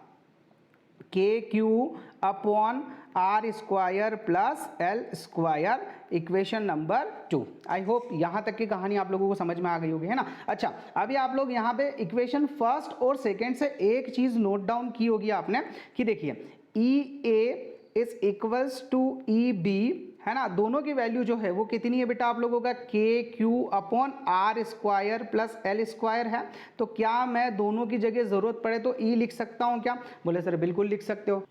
K Q upon R square plus L square, equation number 2। I hope यहाँ तक की कहानी आप लोगों को समझ में आ गई होगी, है ना। अच्छा, अभी आप लोग यहाँ पे इक्वेशन फर्स्ट और सेकंड से एक चीज नोट डाउन की होगी आपने, कि देखिए E A is equals to E B, है ना, दोनों की वैल्यू जो है वो कितनी है बेटा आप लोगों का, K Q upon R square plus L square है। तो क्या मैं दोनों की जगह जरूरत पड़े तो ई लिख सकता हूँ क्या, बोले सर बिल्कुल लिख सकते हो।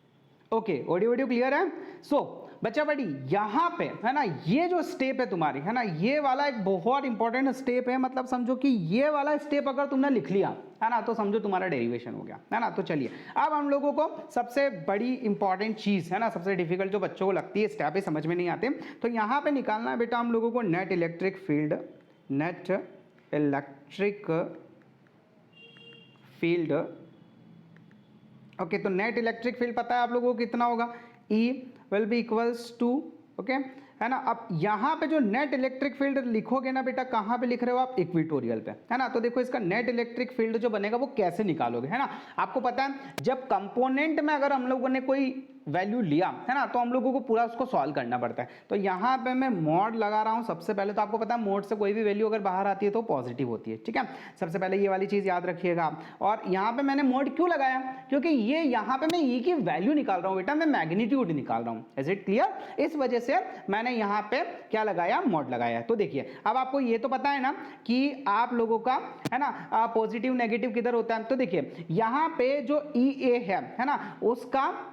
ओके, ऑडियो क्लियर है। सो बच्चा बड़ी यहाँ पे, है ना, ये जो स्टेप है तुम्हारी, है ना, ये वाला एक बहुत इंपॉर्टेंट स्टेप है। मतलब समझो कि ये वाला स्टेप अगर तुमने लिख लिया, है ना, तो समझो तुम्हारा डेरिवेशन हो गया, है ना। तो चलिए अब हम लोगों को सबसे बड़ी इंपॉर्टेंट चीज, है ना, सबसे डिफिकल्ट जो बच्चों को लगती है, स्टेप समझ में नहीं आते, तो यहाँ पे निकालना है बेटा हम लोगों को नेट इलेक्ट्रिक फील्ड। ओके, तो नेट इलेक्ट्रिक फील्ड पता है आप लोगों को कितना होगा, E will be equals to, okay, है ना। अब यहाँ पे जो नेट इलेक्ट्रिक फील्ड लिखोगे ना बेटा, कहाँ पे लिख रहे हो आप, इक्वेटोरियल पे, है ना। तो देखो इसका नेट इलेक्ट्रिक फील्ड जो बनेगा वो कैसे निकालोगे, है ना। आपको पता है जब कंपोनेंट में अगर हम लोगों ने कोई वैल्यू लिया, है ना, तो हम लोगों को पूरा उसको सॉल्व करना पड़ता है। तो यहाँ पे मैं मॉड लगा रहा हूँ सबसे पहले। तो आपको पता है मोड से कोई भी वैल्यू अगर बाहर आती है तो पॉजिटिव होती है, ठीक है। सबसे पहले ये वाली चीज याद रखिएगा। और यहाँ पे मैंने मोड क्यों लगाया, क्योंकि ये यहाँ पे मैं ई की वैल्यू निकाल रहा हूँ बेटा, मैं मैग्नीट्यूड निकाल रहा हूँ। Is it clear? इस वजह से मैंने यहाँ पे क्या लगाया, मोड लगाया। तो देखिए अब आपको ये तो पता है ना कि आप लोगों का, है ना, पॉजिटिव नेगेटिव किधर होता है। तो देखिए यहाँ पे जो ई ए है ना, उसका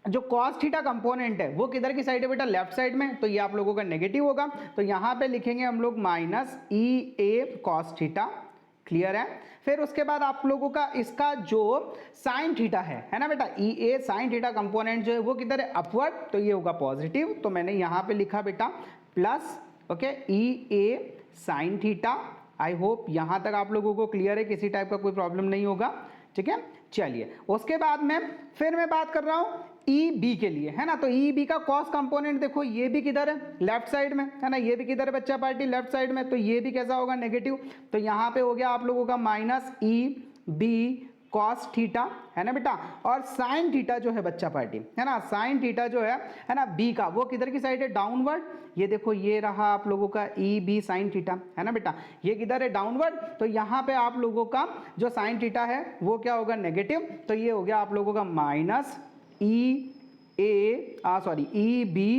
जो cos थीटा कंपोनेंट है वो किधर की साइड है बेटा, लेफ्ट साइड में। तो ये आप लोगों का नेगेटिव होगा। तो यहाँ पे लिखेंगे हम लोग माइनस ई ए कॉस थीटा। क्लियर है? फिर उसके बाद आप लोगों का इसका जो साइन थीटा है ना बेटा, ई ए साइन थीटा कंपोनेंट जो है वो किधर है, अपवर्ड। तो ये होगा पॉजिटिव। तो मैंने यहाँ पे लिखा बेटा प्लस, ओके, ई ए साइन थीटा। आई होप यहाँ तक आप लोगों को क्लियर है, किसी टाइप का कोई प्रॉब्लम नहीं होगा, ठीक है। चलिए उसके बाद में फिर मैं बात कर रहा हूँ ई बी के लिए, है ना। तो ई बी का कॉस कंपोनेंट देखो, ये भी किधर है, लेफ्ट साइड में, है ना। ये भी किधर है बच्चा पार्टी, लेफ्ट साइड में। तो ये भी कैसा होगा, नेगेटिव। तो यहाँ पे हो गया आप लोगों का minus E B cos theta, है ना बेटा, और साइन थीटा जो है बच्चा पार्टी, है ना, साइन थीटा जो है ना बी का, वो किधर की साइड है, डाउनवर्ड। ये देखो ये रहा आप लोगों का ई बी साइन थीटा, है ना बेटा, ये किधर है, डाउनवर्ड। तो यहाँ पे आप लोगों का जो साइन थीटा है वो क्या होगा, नेगेटिव। तो ये हो गया आप लोगों का minus E B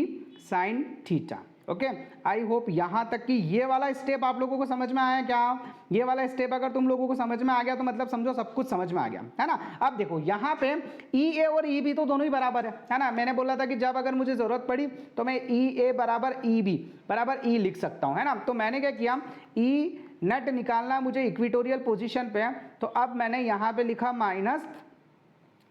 sine theta. Okay, I hope यहाँ तक कि ये वाला स्टेप आप लोगों को समझ में आया क्या। ये वाला स्टेप अगर तुम लोगों को समझ में आ गया तो मतलब समझो सब कुछ समझ में आ गया, है ना। अब देखो यहाँ पे ई ए और ई बी तो दोनों ही बराबर है ना। मैंने बोला था कि जब अगर मुझे जरूरत पड़ी तो मैं ई ए बराबर ई बी बराबर ई लिख सकता हूँ, है ना। तो मैंने क्या किया, ई नेट निकालना मुझे इक्विटोरियल पोजिशन पे है, तो अब मैंने यहाँ पे लिखा माइनस,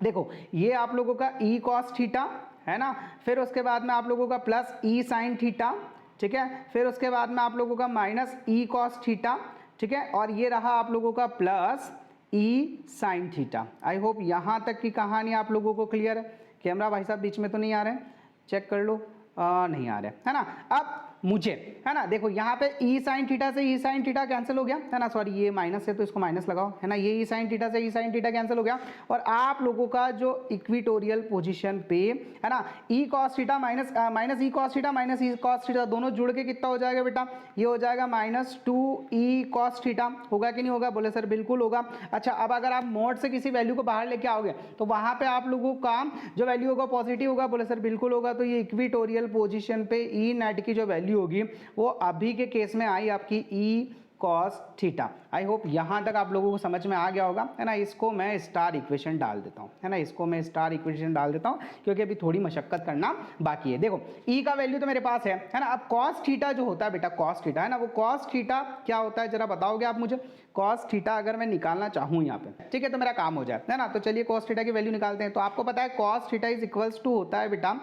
देखो ये आप लोगों का ई कॉस थीटा, है ना, फिर उसके बाद में आप लोगों का प्लस ई साइन थीटा, ठीक है, फिर उसके बाद में आप लोगों का माइनस ई कॉस थीटा, ठीक है, और ये रहा आप लोगों का प्लस ई साइन थीटा। आई होप यहाँ तक की कहानी आप लोगों को क्लियर है। कैमरा भाई साहब बीच में तो नहीं आ रहे हैं, चेक कर लो, नहीं आ रहे, है ना। अब मुझे, है ना, देखो यहाँ पे ई साइन थीटा से ई साइन थीटा कैंसिल हो गया, है ना, सॉरी ये माइनस है तो इसको माइनस लगाओ, है ना, ये ई साइन थीटा से ई साइन थीटा कैंसिल हो गया, और आप लोगों का जो इक्विटोरियल पोजीशन पे, है ना, E cos theta minus E cos theta minus E cos theta दोनों जुड़ के कितना हो जाएगा बेटा, ये हो जाएगा माइनस 2 ई कॉस थीटा। होगा कि नहीं होगा, बोले सर बिल्कुल होगा। अच्छा, अब अगर आप मोड से किसी वैल्यू को बाहर लेके आओगे तो वहां पे आप लोगों का जो वैल्यू होगा पॉजिटिव होगा, बोले सर बिल्कुल होगा। तो ये इक्विटोरियल पोजीशन पे ई नेट की जो वैल्यू होगी वो अभी के केस में आई आपकी ई कॉस थीटा। आई होप यहाँ तक आप लोगों को समझ में आ गया होगा, है ना। इसको मैं स्टार इक्वेशन डाल देता हूँ, है ना, इसको मैं स्टार इक्वेशन डाल देता हूँ क्योंकि अभी थोड़ी मशक्कत करना बाकी है। देखो ई का वैल्यू तो मेरे पास है ना। अब कॉस थीटा जो होता है बेटा, कॉस थीटा, है ना, वो कॉस थीटा क्या होता है जरा बताओगे आप मुझे। कॉस थीटा अगर मैं निकालना चाहूँ यहाँ पे, ठीक है, तो मेरा काम हो जाए, है ना। तो चलिए कॉस थीटा की वैल्यू निकालते हैं। तो आपको पता है cos theta is equals to होता है बेटा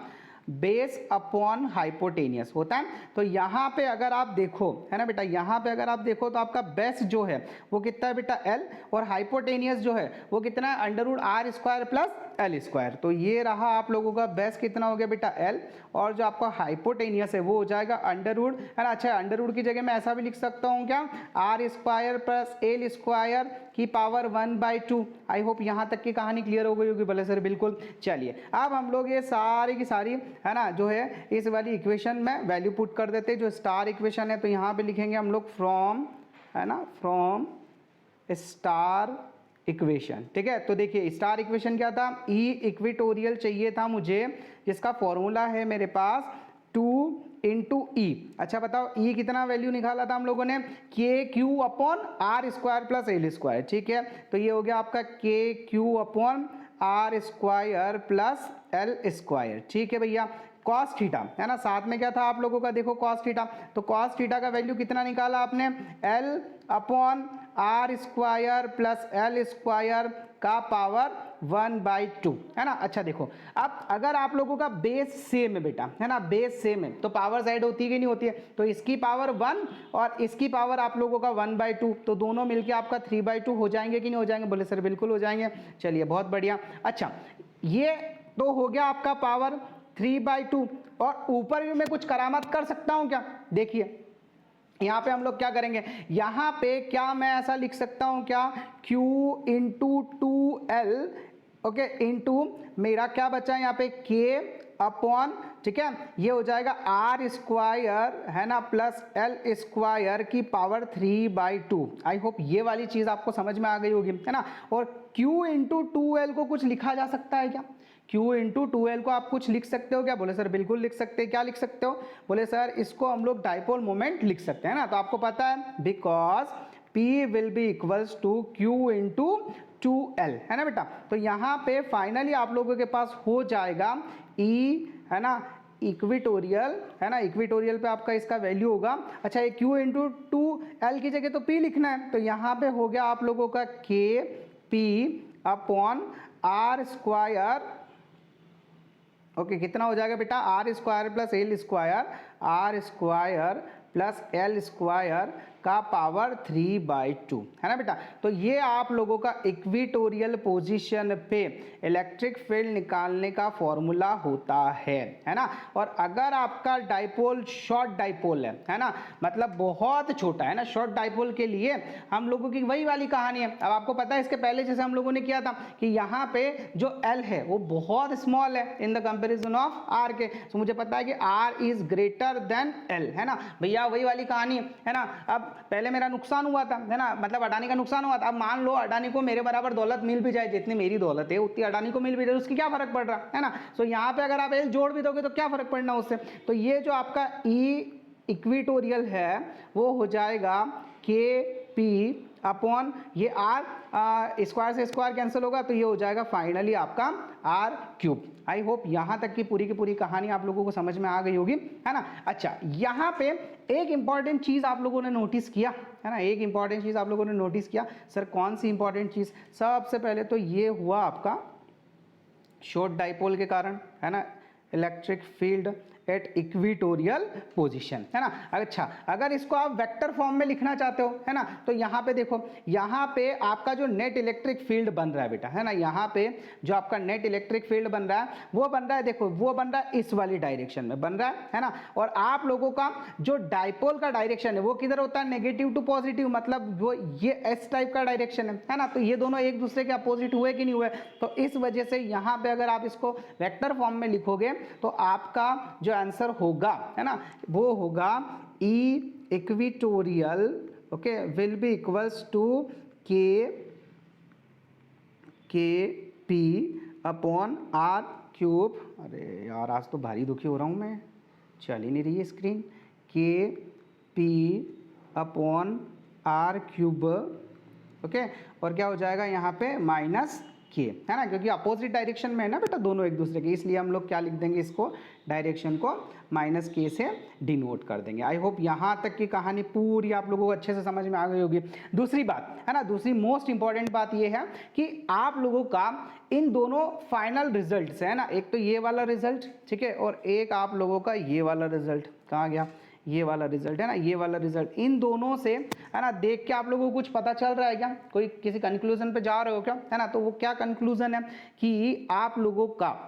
बेस अपॉन हाइपोटेनियस होता है। तो यहाँ पे अगर आप देखो, है ना बेटा, यहाँ पे अगर आप देखो तो आपका बेस जो है वो कितना है बेटा, एल, और हाइपोटेनियस जो है वो कितना है, under root R square plus L square. तो ये रहा आप लोगों का बेस कितना हो गया बेटा, एल, और जो आपका हाइपोटेनियस है वो हो जाएगा अंडर रूट, है ना। अच्छा, अंडर रूट की जगह मैं ऐसा भी लिख सकता हूँ क्या, R square plus L square की पावर 1/2। आई होप यहाँ तक की कहानी क्लियर हो गई होगी, बोले सर बिल्कुल। चलिए अब हम लोग ये सारी की सारी, है ना, जो है इस वाली इक्वेशन में वैल्यू पुट कर देते हैं जो स्टार इक्वेशन है। तो यहाँ पे लिखेंगे हम लोग फ्रॉम, है ना, फ्रॉम स्टार इक्वेशन, ठीक है। तो देखिए स्टार इक्वेशन क्या था, ई इक्विटोरियल चाहिए था मुझे, जिसका फॉर्मूला है मेरे पास 2 इंटू ई। अच्छा बताओ ई कितना वैल्यू निकाला था हम लोगों ने, K Q upon R square plus L square, ठीक है। तो ये हो गया आपका K Q upon R square plus L square, ठीक है भैया। कॉस थीटा, है ना, साथ में क्या था आप लोगों का, देखो कॉस थीटा, तो कॉस थीटा का वैल्यू कितना निकाला आपने, L upon R square plus L square का पावर 1/2, है ना। अच्छा देखो, अब अगर आप लोगों का बेस सेम है बेटा, है ना, बेस सेम है तो पावर साइड होती है कि नहीं होती है, तो इसकी पावर 1 और इसकी पावर आप लोगों का 1/2, तो दोनों मिलके आपका 3/2 हो जाएंगे कि नहीं हो जाएंगे, बोले सर बिल्कुल हो जाएंगे। चलिए बहुत बढ़िया। अच्छा ये तो हो गया आपका पावर 3/2, और ऊपर भी मैं कुछ करामत कर सकता हूं क्या, देखिए यहाँ पे हम लोग क्या करेंगे, यहाँ पे क्या मैं ऐसा लिख सकता हूँ क्या, Q into 2L, okay, into मेरा क्या बचा है यहाँ पे K अपॉन, ठीक है, ये हो जाएगा आर स्क्वायर, है ना, प्लस एल स्क्वायर की पावर 3/2। आई होप ये वाली चीज आपको समझ में आ गई होगी, है ना। और Q इंटू 2L को कुछ लिखा जा सकता है क्या, Q इंटू 2L को आप कुछ लिख सकते हो क्या, बोले सर बिल्कुल लिख सकते हैं। क्या लिख सकते हो, बोले सर इसको हम लोग डाइपोल मोमेंट लिख सकते हैं ना। तो आपको पता है because P will be equals to Q into 2L, है ना बेटा। तो यहाँ पे फाइनली आप लोगों के पास हो जाएगा E, है ना, इक्विटोरियल, है ना, इक्विटोरियल पे आपका इसका वैल्यू होगा। अच्छा ये Q इंटू 2L की जगह तो P लिखना है, तो यहाँ पे हो गया आप लोगों का K P upon R square, okay, कितना हो जाएगा बेटा, R square plus L square, R square plus L square का पावर 3/2 है ना बेटा। तो ये आप लोगों का इक्वेटोरियल पोजीशन पे इलेक्ट्रिक फील्ड निकालने का फॉर्मूला होता है ना। और अगर आपका डाइपोल शॉर्ट डाइपोल है ना, मतलब बहुत छोटा है ना, शॉर्ट डाइपोल के लिए हम लोगों की वही वाली कहानी है। अब आपको पता है इसके पहले जैसे हम लोगों ने किया था कि यहाँ पे जो L है वो बहुत स्मॉल है in the comparison of R के, तो मुझे पता है कि R is greater than L है ना भैया, वही वाली कहानी है ना। अब पहले मेरा नुकसान हुआ था है ना, मतलब अडानी का नुकसान हुआ था। अब मान लो अडानी को मेरे बराबर दौलत मिल भी जाए, जितनी मेरी दौलत है उतनी अडानी को मिल भी जाए, उसकी क्या फर्क पड़ रहा है ना। सो यहाँ पे अगर आप L जोड़ भी दोगे तो क्या फर्क पड़ना उससे। तो ये जो आपका E इक्वेटोरियल है वो हो जाएगा KP अपॉन ये R, स्क्वायर से स्क्वायर कैंसिल होगा तो ये हो जाएगा फाइनली आपका R³। आई होप यहाँ तक की पूरी कहानी आप लोगों को समझ में आ गई होगी है ना। अच्छा, यहाँ पे एक इंपॉर्टेंट चीज आप लोगों ने नोटिस किया है ना, एक इंपॉर्टेंट चीज आप लोगों ने नोटिस किया। सर कौन सी इंपॉर्टेंट चीज? सबसे पहले तो ये हुआ आपका शॉर्ट डाइपोल के कारण है ना, electric field at equatorial position है ना। अच्छा, अगर इसको आप वेक्टर फॉर्म में लिखना चाहते हो है ना, तो यहाँ पे देखो, यहाँ पे आपका जो नेट इलेक्ट्रिक फील्ड बन रहा है बेटा है ना, यहाँ पे जो आपका नेट इलेक्ट्रिक फील्ड बन रहा है वो बन रहा है, देखो वो बन रहा है इस वाली डायरेक्शन में बन रहा है ना। और आप लोगों का जो डाइपोल का डायरेक्शन है वो किधर होता है? नेगेटिव टू पॉजिटिव, मतलब वो ये एस टाइप का डायरेक्शन है ना। तो ये दोनों एक दूसरे के अपोजिट हुए कि नहीं हुए, तो इस वजह से यहाँ पे अगर आप इसको वेक्टर फॉर्म में लिखोगे तो आपका जो आंसर होगा है ना वो होगा E equatorial okay will be equals to KP upon R³। अरे यार आज तो भारी दुखी हो रहा हूँ मैं, चल ही नहीं रही है screen. KP upon R³ okay, और क्या हो जाएगा यहाँ पे माइनस के है ना, क्योंकि अपोजिट डायरेक्शन में है ना बेटा दोनों एक दूसरे के, इसलिए हम लोग क्या लिख देंगे इसको, डायरेक्शन को माइनस के से डिनोट कर देंगे। आई होप यहाँ तक की कहानी पूरी आप लोगों को अच्छे से समझ में आ गई होगी। दूसरी बात है ना, दूसरी मोस्ट इंपॉर्टेंट बात ये है कि आप लोगों का इन दोनों फाइनल रिजल्ट है ना, एक तो ये वाला रिजल्ट ठीक है, और एक आप लोगों का ये वाला रिजल्ट, कहाँ गया ये वाला रिजल्ट है ना, ये वाला रिजल्ट, इन दोनों से है ना देख के आप लोगों को कुछ पता चल रहा है क्या? कोई किसी कंक्लूजन पे जा रहे हो क्या है ना? तो वो क्या कंक्लूजन है कि आप लोगों का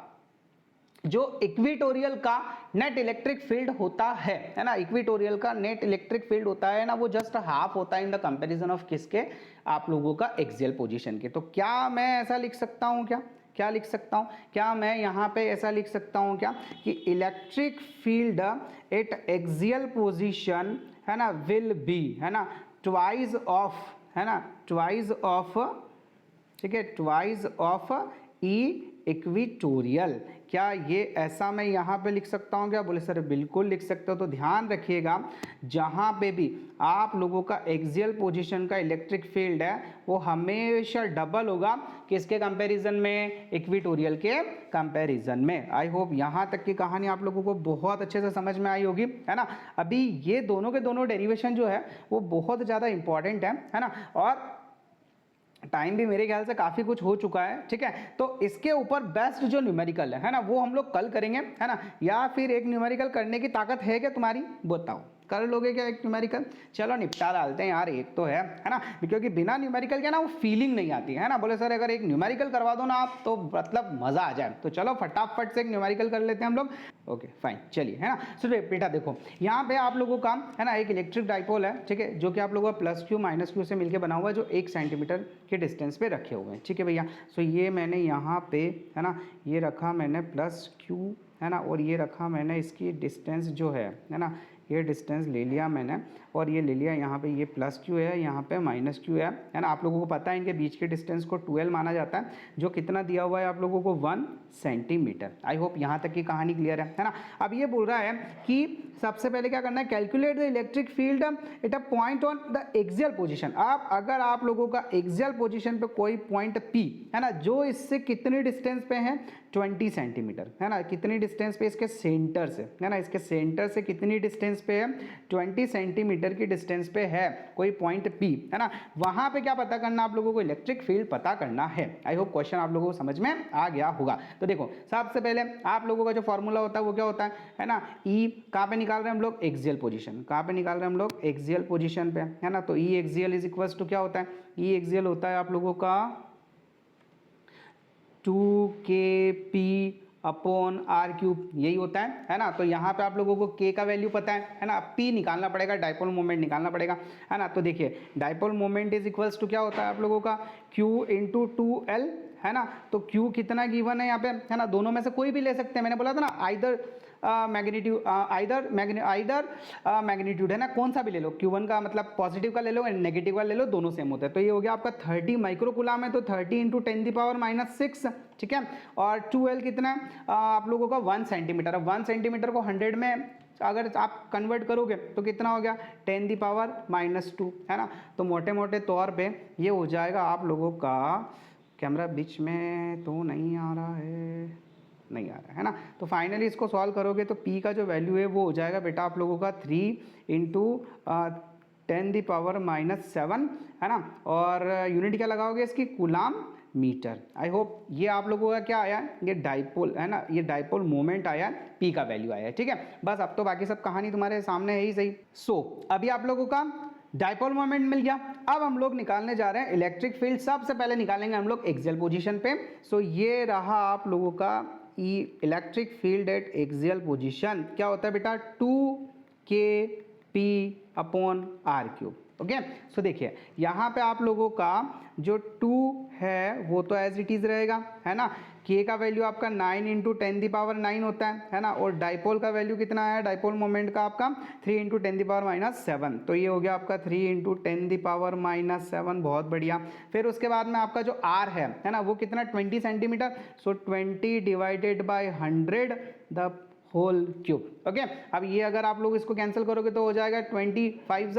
जो इक्वेटोरियल का नेट इलेक्ट्रिक फील्ड होता है ना, इक्वेटोरियल का नेट इलेक्ट्रिक फील्ड होता है ना, वो जस्ट हाफ होता है इन द कंपैरिजन ऑफ किसके? आप लोगों का एक्सियल पोजीशन के। तो क्या मैं ऐसा लिख सकता हूं क्या लिख सकता हूं? क्या मैं यहाँ पे ऐसा लिख सकता हूं क्या कि electric field at axial position है ना विल बी है ना ट्वाइस ऑफ है ना, ट्वाइस ऑफ ठीक है, ट्वाइस ऑफ E इक्वेटोरियल। क्या ये ऐसा मैं यहाँ पे लिख सकता हूँ क्या? बोले सर बिल्कुल लिख सकते हो। तो ध्यान रखिएगा जहाँ पे भी आप लोगों का एक्सियल पोजीशन का इलेक्ट्रिक फील्ड है वो हमेशा डबल होगा किसके कंपैरिजन में? इक्वेटोरियल के कंपैरिजन में। आई होप यहाँ तक की कहानी आप लोगों को बहुत अच्छे से समझ में आई होगी है ना। अभी ये दोनों के दोनों डेरिवेशन जो है वो बहुत ज़्यादा इंपॉर्टेंट है ना, और टाइम भी मेरे ख्याल से काफ़ी कुछ हो चुका है ठीक है। तो इसके ऊपर बेस्ट जो न्यूमेरिकल है ना वो हम लोग कल करेंगे है ना, या फिर एक न्यूमेरिकल करने की ताकत है क्या तुम्हारी? बताओ, कर लोगे क्या एक न्यूमेरिकल? चलो निपटा डालते हैं यार, एक तो है ना, क्योंकि बिना न्यूमेरिकल के ना वो फीलिंग नहीं आती है ना। बोले सर अगर एक न्यूमेरिकल करवा दो ना आप तो मतलब मज़ा आ जाए। तो चलो फटाफट से एक न्यूमेरिकल कर लेते हैं हम लोग। ओके फाइन, चलिए है ना। सो बेटा देखो यहाँ पे आप लोगों का है ना एक इलेक्ट्रिक डाइपोल है ठीक है, जो कि आप लोगों का +Q -Q से मिलकर बना हुआ है, जो 1 सेंटीमीटर के डिस्टेंस पे रखे हुए हैं ठीक है भैया। सो ये मैंने यहाँ पे है ना ये रखा मैंने +Q है ना, और ये रखा मैंने इसकी डिस्टेंस जो है ना, ये डिस्टेंस ले लिया मैंने, और ये ले लिया यहाँ पे ये +Q है, यहाँ पे -Q है ना। आप लोगों को पता है इनके बीच के डिस्टेंस को 12 माना जाता है, जो कितना दिया हुआ है आप लोगों को 1 सेंटीमीटर। आई होप यहाँ तक की कहानी क्लियर है ना। अब ये बोल रहा है कि सबसे पहले क्या करना है, calculate the electric field at a point on the axial position. अब अगर आप लोगों का एक्सियल पोजीशन पे कोई पॉइंट P है ना जो इससे कितनी डिस्टेंस पे है 20 सेंटीमीटर है ना, कितनी डिस्टेंस पे? इसके सेंटर से है ना, इसके सेंटर से कितनी डिस्टेंस पे है, 20 सेंटीमीटर की डिस्टेंस पे है कोई पॉइंट P, है ना, वहां पे क्या पता करना आप लोगों को, इलेक्ट्रिक फील्ड पता करना है। आई होप क्वेश्चन आप लोगों को समझ में आ गया होगा। तो देखो सबसे पहले आप लोगों का जो फॉर्मूला होता है वो क्या होता है ना, E कहाँ पे निकाल रहे हैं हम लोग, एक्सियल पोजीशन, कहाँ पे निकाल रहे हैं हम लोग, एक्सियल पोजीशन पे, है ना। तो E axial is equals to क्या होता है, E एक्सियल होता है आप लोगों का 2kp अपॉन आर क्यूब, यही होता है ना। तो यहाँ पे आप लोगों को k का वैल्यू पता है ना, p निकालना पड़ेगा, डाइपोल मोमेंट निकालना पड़ेगा, है ना। तो देखिए dipole moment is equals to क्या होता है आप लोगों का, q इंटू 2l, है ना। तो q कितना गिवन है यहाँ पे, है ना, दोनों में से कोई भी ले सकते हैं, मैंने बोला था ना, आइदर मैग्नीट्यूड मैग्नीट्यूड, है ना, कौन सा भी ले लो, Q1 का मतलब पॉजिटिव का ले लो, नेगेटिव का ले लो, दोनों सेम होता है। तो ये हो गया आपका 30 माइक्रोकूलम है, तो 30 इंटू 10 द पावर -6, ठीक है। और 2L कितना है आप लोगों का 1 सेंटीमीटर, 1 सेंटीमीटर को 100 में अगर आप कन्वर्ट करोगे तो कितना हो गया, 10 दी पावर -2, है ना। तो मोटे मोटे तौर पे ये हो जाएगा आप लोगों का, कैमरा बीच में तो नहीं आ रहा है ना। तो फाइनली इसको सॉल्व करोगे तो P का जो वैल्यू है वो हो जाएगा बेटा आप लोगों का 3 इंटू 10 दी पावर -7, है ना। और यूनिट क्या लगाओगे इसकी, कूलाम मीटर। आई होप ये आप लोगों का क्या आया, ये डाइपोल, है ना, ये डाइपोल मोमेंट आया, P का वैल्यू आया, ठीक है। बस अब तो बाकी सब कहानी तुम्हारे सामने है ही सही। सो अभी आप लोगों का डाइपोल मोमेंट मिल गया। अब हम लोग निकालने जा रहे हैं इलेक्ट्रिक फील्ड। सबसे पहले निकालेंगे हम लोग एक्सियल पोजीशन पे। सो ये रहा आप लोगों का electric field at axial position, क्या होता है बेटा, 2kp upon r cube. Okay, so देखिए यहाँ पे आप लोगों का जो 2 है वो तो एज इट इज रहेगा, है ना। k का वैल्यू आपका 9 इंटू 10 दी पावर 9 होता है ना। और डाइपोल का वैल्यू कितना है, डाइपोल मोमेंट का आपका 3 इंटू 10 दी पावर -7। तो ये हो गया आपका 3 इंटू 10 दी पावर -7, बहुत बढ़िया। फिर उसके बाद में आपका जो r है ना, वो कितना, 20 centimetre. So 20 divided by 100 the whole cube. Okay, अब ये अगर आप लोग इसको कैंसिल करोगे तो हो जाएगा 25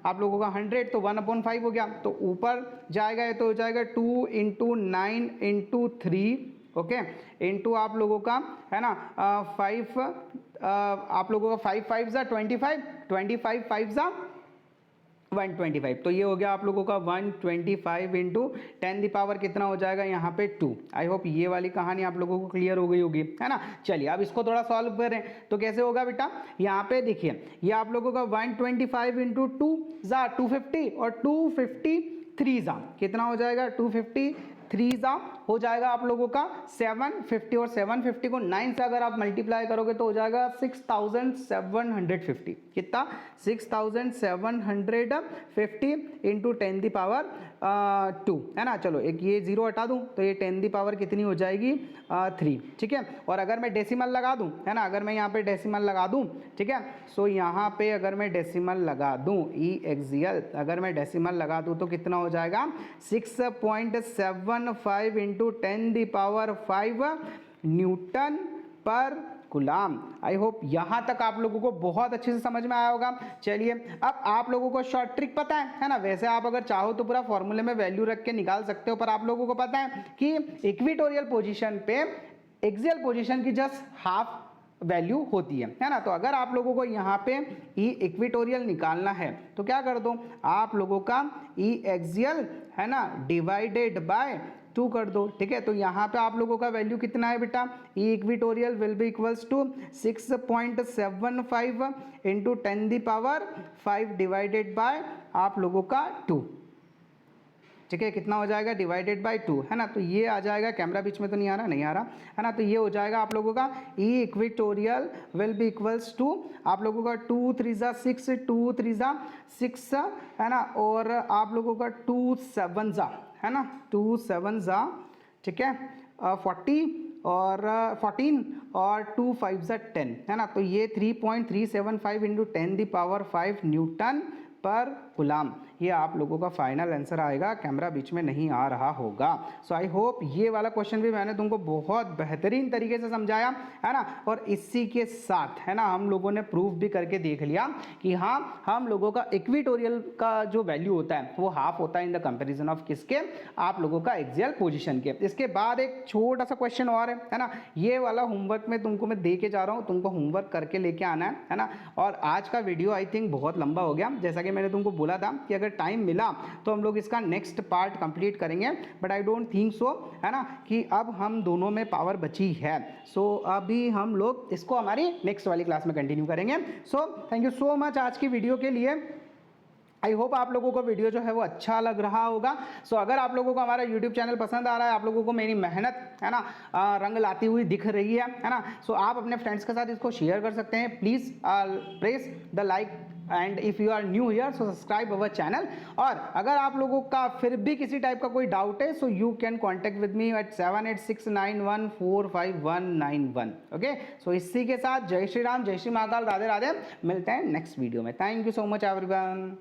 आप लोगों का 100, तो 1/5 हो गया। तो ऊपर जाएगा ये तो हो जाएगा 2 इंटू 9 इंटू 3, ओके, इंटू आप लोगों का, है ना, 5 आप लोगों का 5 5 25, 25 5 125। तो ये हो गया आप लोगों का 125 इंटू 10 दी पावर कितना हो जाएगा यहाँ पे 2। आई होप ये वाली कहानी आप लोगों को क्लियर हो गई होगी, है ना। चलिए अब इसको थोड़ा सॉल्व करें तो कैसे होगा बेटा, यहाँ पे देखिए ये आप लोगों का 125 इंटू 2 250 और 253 कितना हो जाएगा, 253 हो जाएगा आप लोगों का 750, और 750 को 9 से अगर आप मल्टीप्लाई करोगे तो हो जाएगा 6750। कितना, 6750 इंटू 10 दी पावर 2, है ना। चलो एक ये जीरो हटा दूं तो ये 10 दी पावर कितनी हो जाएगी, 3, ठीक है। और अगर मैं डेसिमल लगा दूं, है ना, अगर मैं यहाँ पे डेसिमल लगा दूं, ठीक है, सो यहाँ पे अगर मैं डेसिमल लगा दूं, ई एक्सियल अगर मैं डेसिमल लगा दूं तो कितना हो जाएगा, 6.75 इंटू 10 दी पावर 5 न्यूटन पर कूलाम। आई होप यहाँ तक आप लोगों को बहुत अच्छे से समझ में आया होगा। चलिए अब आप लोगों को शॉर्ट ट्रिक पता है ना। वैसे आप अगर चाहो तो पूरा फॉर्मूले में वैल्यू रख के निकाल सकते हो, पर आप लोगों को पता है कि इक्वेटोरियल पोजीशन पे एक्सियल पोजीशन की जस्ट हाफ वैल्यू होती है ना। तो अगर आप लोगों को यहाँ पे ई इक्वेटोरियल निकालना है तो क्या कर दो, आप लोगों का ई एक्सियल, है ना, डिवाइडेड बाय 2 कर दो, ठीक है। तो यहाँ पे आप लोगों का वैल्यू कितना है बेटा, E equatorial will be equals to 6.75 into 10 the power 5 divided by आप लोगों का 2, ठीक है। कितना हो जाएगा, डिवाइडेड बाय 2, है ना। तो ये आ जाएगा, कैमरा बीच में तो नहीं आ रहा, है ना। तो ये हो जाएगा आप लोगों का E equatorial will be equals to आप लोगों का 2 3 6, 2 3 6, है ना, और आप लोगों का 2 7, है ना, 2 7, ठीक है, 40 और 14 और 2 5 10, है ना। तो ये 3.375 इंटू 10 दी पावर 5 न्यूटन पर कूलाम, ये आप लोगों का फाइनल आंसर आएगा, कैमरा बीच में नहीं आ रहा होगा। सो आई होप ये वाला क्वेश्चन भी मैंने तुमको बहुत बेहतरीन तरीके से समझाया है ना। और इसी के साथ है ना हम लोगों ने प्रूफ भी करके देख लिया कि हाँ हम लोगों का इक्वेटोरियल का जो वैल्यू होता है वो हाफ होता है इन द कंपैरिजन ऑफ किसके, आप लोगों का एक्सियल पोजीशन के। इसके बाद एक छोटा सा क्वेश्चन और है ना, ये वाला होमवर्क में तुमको मैं दे के जा रहा हूँ, तुमको होमवर्क करके लेके आना है ना। और आज का वीडियो आई थिंक बहुत लंबा हो गया, जैसा कि मैंने तुमको बोला था कि अगर टाइम मिला तो हम लोग इसका नेक्स्ट पार्ट कंप्लीट करेंगे, but I don't think so है ना कि अब हम दोनों में पावर बची है। सो अभी हम लोग इसको हमारी नेक्स्ट वाली क्लास में कंटिन्यू करेंगे। So thank you so much आज की वीडियो के लिए। आई होप आप लोगों को वीडियो जो है वो अच्छा लग रहा होगा। सो अगर आप लोगों को हमारा यूट्यूब चैनल पसंद आ रहा है, आप लोगों को मेरी मेहनत है ना रंग लाती हुई दिख रही है ना, सो आप अपने फ्रेंड्स के साथ इसको शेयर कर सकते हैं। Please press the like and if you are new here so subscribe our channel. और अगर आप लोगों का फिर भी किसी टाइप का कोई डाउट है so you can contact with me at 7869145191। Okay, so इसी के साथ जय श्री राम, जय श्री महाकाल, राधे राधे। मिलते हैं नेक्स्ट वीडियो में। Thank you so much everyone.